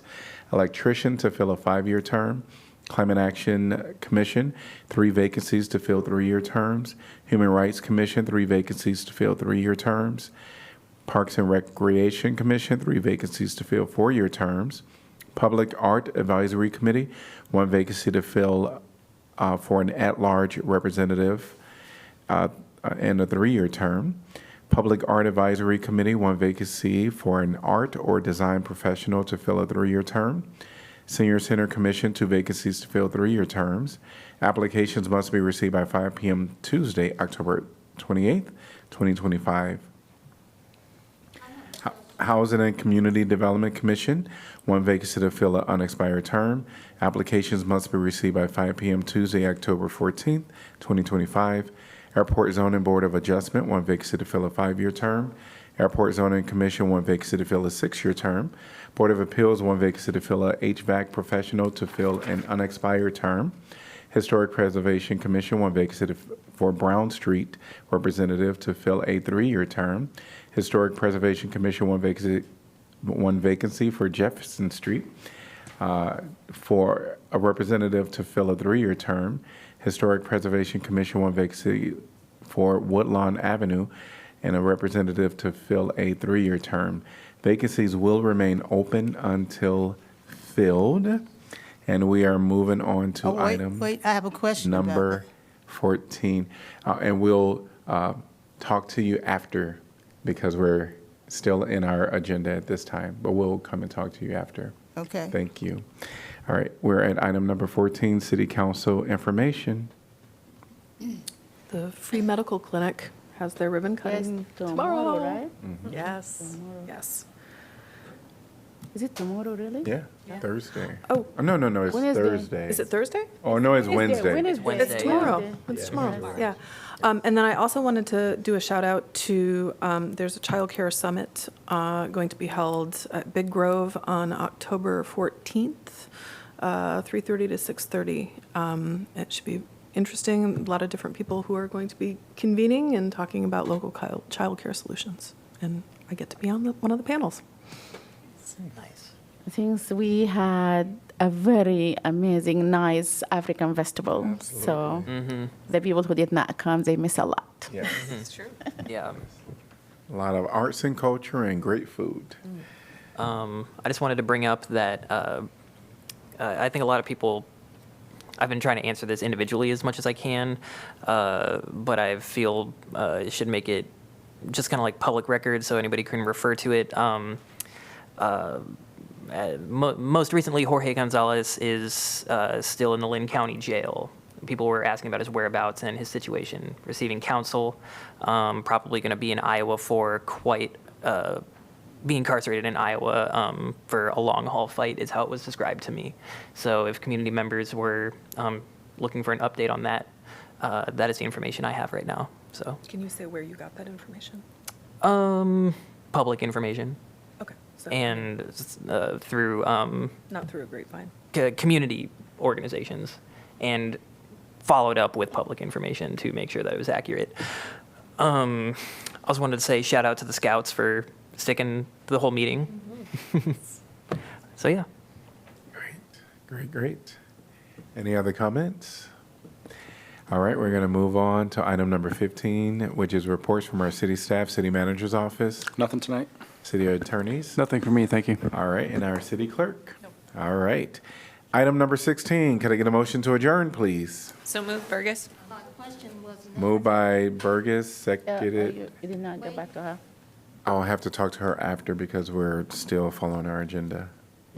S1: electrician to fill a 5-year term. Climate Action Commission, 3 vacancies to fill 3-year terms. Human Rights Commission, 3 vacancies to fill 3-year terms. Parks and Recreation Commission, 3 vacancies to fill 4-year terms. Public Art Advisory Committee, 1 vacancy to fill for an at-large representative and a 3-year term. Public Art Advisory Committee, 1 vacancy for an art or design professional to fill a 3-year term. Senior Center Commission, 2 vacancies to fill 3-year terms. Applications must be received by 5 p.m. Tuesday, October 28th, 2025. Housing and Community Development Commission, 1 vacancy to fill an unexpired term. Applications must be received by 5 p.m. Tuesday, October 14th, 2025. Airport Zoning Board of Adjustment, 1 vacancy to fill a 5-year term. Airport Zoning Commission, 1 vacancy to fill a 6-year term. Board of Appeals, 1 vacancy to fill a HVAC professional to fill an unexpired term. Historic Preservation Commission, 1 vacancy for Brown Street representative to fill a 3-year term. Historic Preservation Commission, 1 vacancy for Jefferson Street for a representative to fill a 3-year term. Historic Preservation Commission, 1 vacancy for Woodlawn Avenue and a representative to fill a 3-year term. Vacancies will remain open until filled. And we are moving on to item
S20: Wait, I have a question about
S1: number 14. And we'll talk to you after because we're still in our agenda at this time, but we'll come and talk to you after.
S20: that. Okay.
S1: Thank you. All right, we're at item number 14, City Council information.
S4: The free medical clinic has their ribbon cutting
S8: tomorrow, right?
S4: Yes. Yes.
S8: Is it tomorrow, really?
S1: Yeah, Thursday.
S4: Oh.
S1: No, it's
S8: Wednesday.
S1: Thursday.
S4: Is it Thursday?
S1: Oh, no, it's Wednesday.
S8: Wednesday.
S4: It's tomorrow.
S8: Yeah.
S4: It's tomorrow, yeah. And then I also wanted to do a shout out to, there's a child care summit going to be held at Big Grove on October 14th, 3:30 to 6:30. It should be interesting, a lot of different people who are going to be convening and talking about local child care solutions. And I get to be on one of the panels.
S3: Nice.
S8: I think we had a very amazing, nice African festival. So the people who did not come, they miss a lot.
S1: Yes.
S6: It's true.
S3: Yeah.
S1: A lot of arts and culture and great food.
S3: I just wanted to bring up that I think a lot of people, I've been trying to answer this individually as much as I can, but I feel it should make it just kind of like public record so anybody can refer to it. Most recently, Jorge Gonzalez is still in the Lynn County Jail. People were asking about his whereabouts and his situation, receiving counsel, probably going to be in Iowa for be incarcerated in Iowa for a long haul fight is how it was described to me. So if community members were looking for an update on that, that is the information I have right now. So
S4: Can you say where you got that information?
S3: Public information
S4: Okay. So
S3: and through
S4: not through a grapevine.
S3: community organizations, and followed up with public information to make sure that it was accurate. I also wanted to say shout out to the scouts for sticking the whole meeting. So yeah.
S1: Great. Any other comments? All right, we're going to move on to item number 15, which is reports from our city staff, city manager's office,
S10: Nothing tonight?
S1: city attorneys.
S18: Nothing for me, thank you.
S1: All right, and our city clerk. All right. Item number 16, could I get a motion to adjourn, please?
S6: So move, Burgess.
S1: Moved by Burgess, seconded.
S8: You did not get back to her?
S1: I'll have to talk to her after because we're still following our agenda.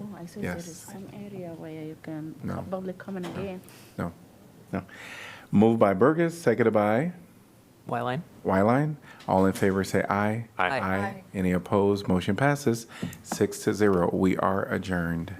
S8: Oh, I see
S1: Yes.
S8: there is some area where you can
S1: No.
S8: public comment again.
S1: No. Moved by Burgess, seconded by
S3: Wyline?
S1: Wyline. All in favor say aye.
S3: Aye.
S1: Aye. Any opposed? Motion passes 6-0. We are adjourned.